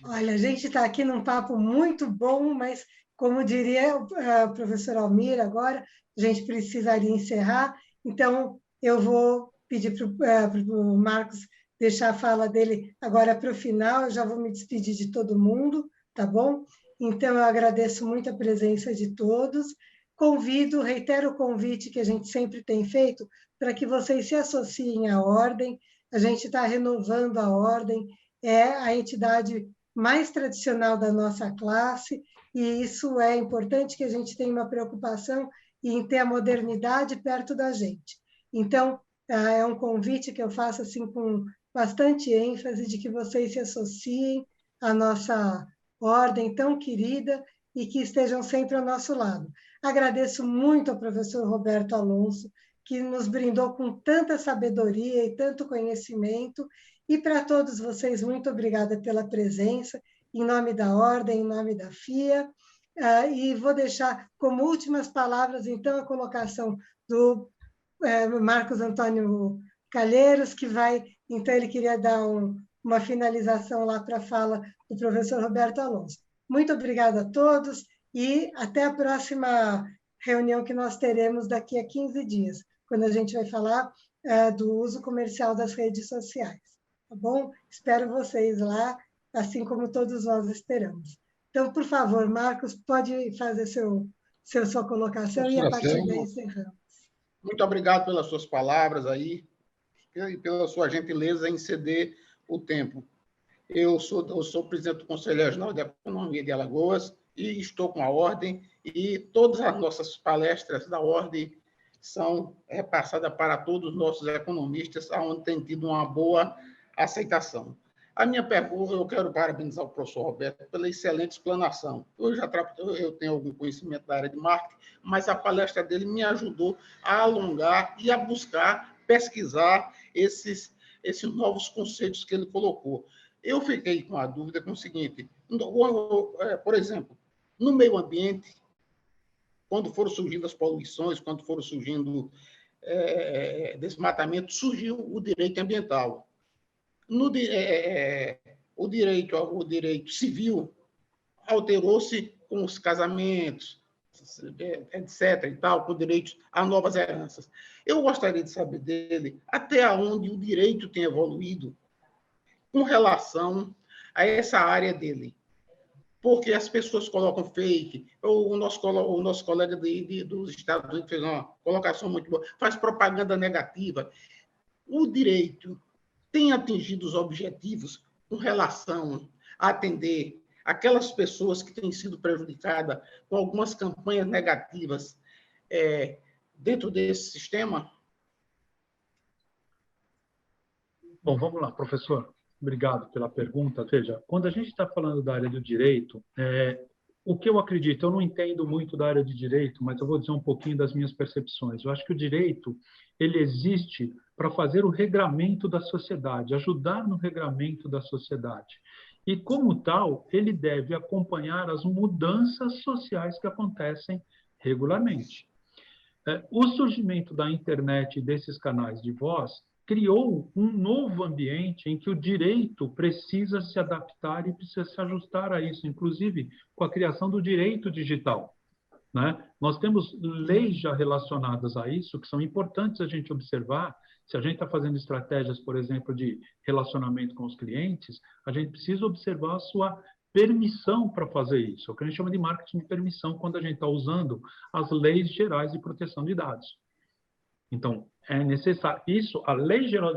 Olha, a gente está aqui num papo muito bom, mas, como diria o professor Almir agora, a gente precisaria encerrar, então eu vou pedir para o Marcos deixar a fala dele agora para o final, eu já vou me despedir de todo mundo, tá bom? Então, eu agradeço muito a presença de todos, reitero o convite que a gente sempre tem feito para que vocês se associem à Ordem, a gente está renovando a Ordem, é a entidade mais tradicional da nossa classe, e isso é importante que a gente tenha uma preocupação em ter a modernidade perto da gente. Então, é um convite que eu faço assim, com bastante ênfase de que vocês se associem à nossa ordem tão querida e que estejam sempre ao nosso lado. Agradeço muito ao professor Roberto Alonso, que nos brindou com tanta sabedoria e tanto conhecimento, e para todos vocês, muito obrigada pela presença, em nome da Ordem, em nome da FIA, e vou deixar como últimas palavras, então, a colocação do Marcos Antônio Calheiros, que vai, então, ele queria dar uma finalização lá para a fala do professor Roberto Alonso. Muito obrigada a todos e até a próxima reunião que nós teremos daqui a 15 dias, quando a gente vai falar do uso comercial das redes sociais. Tá bom? Espero vocês lá, assim como todos nós esperamos. Então, por favor, Marcos, pode fazer sua colocação e a partir daí encerramos. Muito obrigado pelas suas palavras aí e pela sua gentileza em ceder o tempo. Eu sou presidente do Conselho Regional de Economia de Alagoas e estou com a Ordem, e todas as nossas palestras da Ordem são repassadas para todos os nossos economistas, onde tem tido uma boa aceitação. A minha pergunta, eu quero parabenizar o professor Roberto pela excelente explanação. Eu tenho algum conhecimento da área de marketing, mas a palestra dele me ajudou a alongar e a buscar, pesquisar esses novos conceitos que ele colocou. Eu fiquei com a dúvida com o seguinte, por exemplo, no meio ambiente, quando foram surgindo as poluições, quando foram surgindo desmatamentos, surgiu o direito ambiental. O direito civil alterou-se com os casamentos, etc., e tal, com direitos a novas heranças. Eu gostaria de saber dele até onde o direito tem evoluído com relação a essa área dele. Porque as pessoas colocam fake, o nosso colega dos Estados Unidos fez uma colocação muito boa, faz propaganda negativa. O direito tem atingido os objetivos com relação a atender aquelas pessoas que têm sido prejudicadas com algumas campanhas negativas dentro desse sistema? Bom, vamos lá, professor. Obrigado pela pergunta. Veja, quando a gente está falando da área do direito, o que eu acredito, eu não entendo muito da área de direito, mas eu vou dizer um pouquinho das minhas percepções. Eu acho que o direito, ele existe para fazer o regramento da sociedade, ajudar no regramento da sociedade. E, como tal, ele deve acompanhar as mudanças sociais que acontecem regularmente. O surgimento da internet e desses canais de voz criou um novo ambiente em que o direito precisa se adaptar e precisa se ajustar a isso, inclusive com a criação do direito digital, né? Nós temos leis já relacionadas a isso, que são importantes a gente observar. Se a gente está fazendo estratégias, por exemplo, de relacionamento com os clientes, a gente precisa observar a sua permissão para fazer isso, o que a gente chama de marketing de permissão, quando a gente está usando as leis gerais de proteção de dados. Então, é necessário isso, a Lei Geral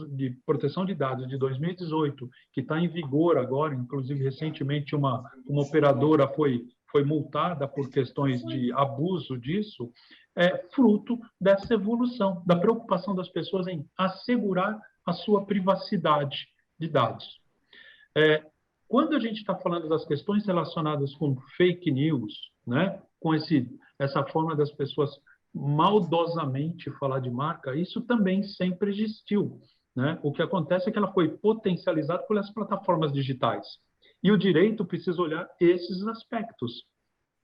de Proteção de Dados de 2018, que está em vigor agora, inclusive recentemente uma operadora foi multada por questões de abuso disso, é fruto dessa evolução, da preocupação das pessoas em assegurar a sua privacidade de dados. Quando a gente está falando das questões relacionadas com fake news, né, com essa forma das pessoas maldosamente falar de marca, isso também sempre existiu, né? O que acontece é que ela foi potencializada pelas plataformas digitais. E o direito precisa olhar esses aspectos,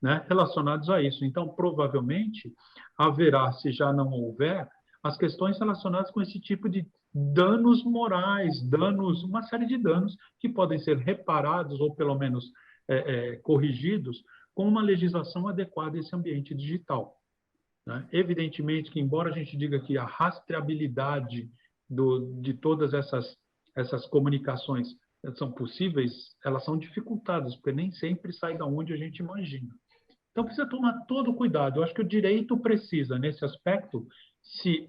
né, relacionados a isso. Então, provavelmente, haverá, se já não houver, as questões relacionadas com esse tipo de danos morais, uma série de danos que podem ser reparados ou, pelo menos, corrigidos com uma legislação adequada a esse ambiente digital. Né? Evidentemente que, embora a gente diga que a rastreabilidade de todas essas comunicações são possíveis, elas são dificultadas, porque nem sempre sai da onde a gente imagina. Então, precisa tomar todo o cuidado. Eu acho que o direito precisa, nesse aspecto, se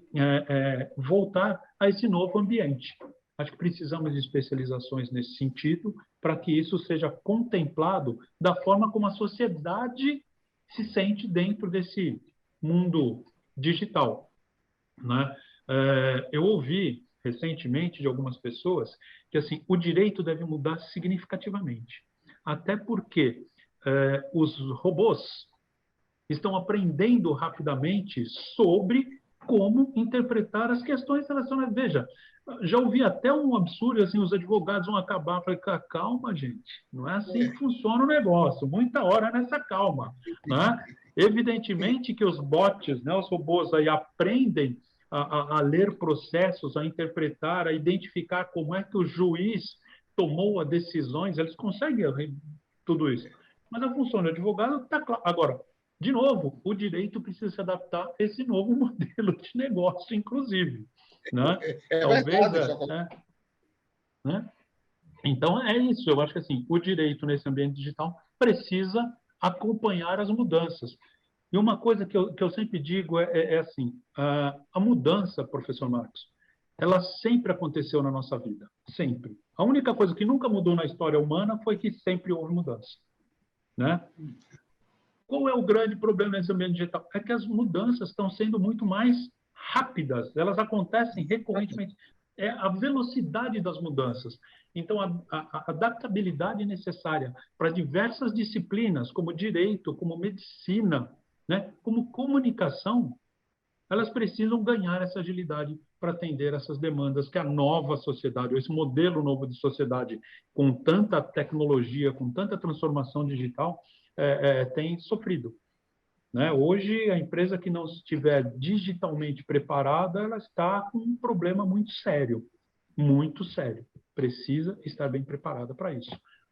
voltar a esse novo ambiente. Acho que precisamos de especializações nesse sentido para que isso seja contemplado da forma como a sociedade se sente dentro desse mundo digital. Né? Eu ouvi recentemente de algumas pessoas que assim, o direito deve mudar significativamente. Até porque os robôs estão aprendendo rapidamente sobre como interpretar as questões relacionadas. Veja, já ouvi até um absurdo, assim, os advogados vão acabar. Falei, calma, gente, não é assim que funciona o negócio, muita hora nessa calma. Né? Evidentemente que os bots, né, os robôs aí aprendem a ler processos, a interpretar, a identificar como é que o juiz tomou as decisões, eles conseguem tudo isso. Mas a função do advogado está clara. Agora, de novo, o direito precisa se adaptar a esse novo modelo de negócio, inclusive. Né? Talvez, verdade, né? Então, é isso. Eu acho que assim, o direito nesse ambiente digital precisa acompanhar as mudanças. E uma coisa que eu sempre digo é assim, a mudança, professor Marcos, ela sempre aconteceu na nossa vida, sempre. A única coisa que nunca mudou na história humana foi que sempre houve mudança. Né? Qual é o grande problema nesse ambiente digital? É que as mudanças estão sendo muito mais rápidas, elas acontecem recorrentemente. É a velocidade das mudanças. Então, a adaptabilidade necessária para diversas disciplinas, como direito, como medicina, né, como comunicação, elas precisam ganhar essa agilidade para atender essas demandas que a nova sociedade, ou esse modelo novo de sociedade, com tanta tecnologia, com tanta transformação digital, tem sofrido. Né? Hoje, a empresa que não estiver digitalmente preparada, ela está com um problema muito sério. Muito sério. Precisa estar bem preparada para isso.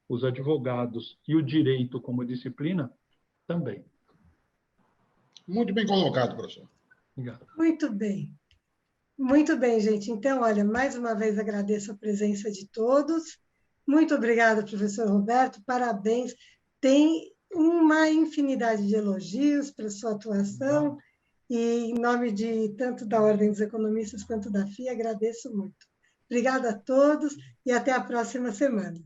Os advogados e o direito como disciplina também. Muito bem colocado, professor. Obrigado. Muito bem. Muito bem, gente. Então, olha, mais uma vez agradeço a presença de todos. Muito obrigada, professor Roberto. Parabéns. Tem uma infinidade de elogios para sua atuação e, em nome de tanto da Ordem dos Economistas quanto da FIA, agradeço muito. Obrigada a todos e até a próxima semana.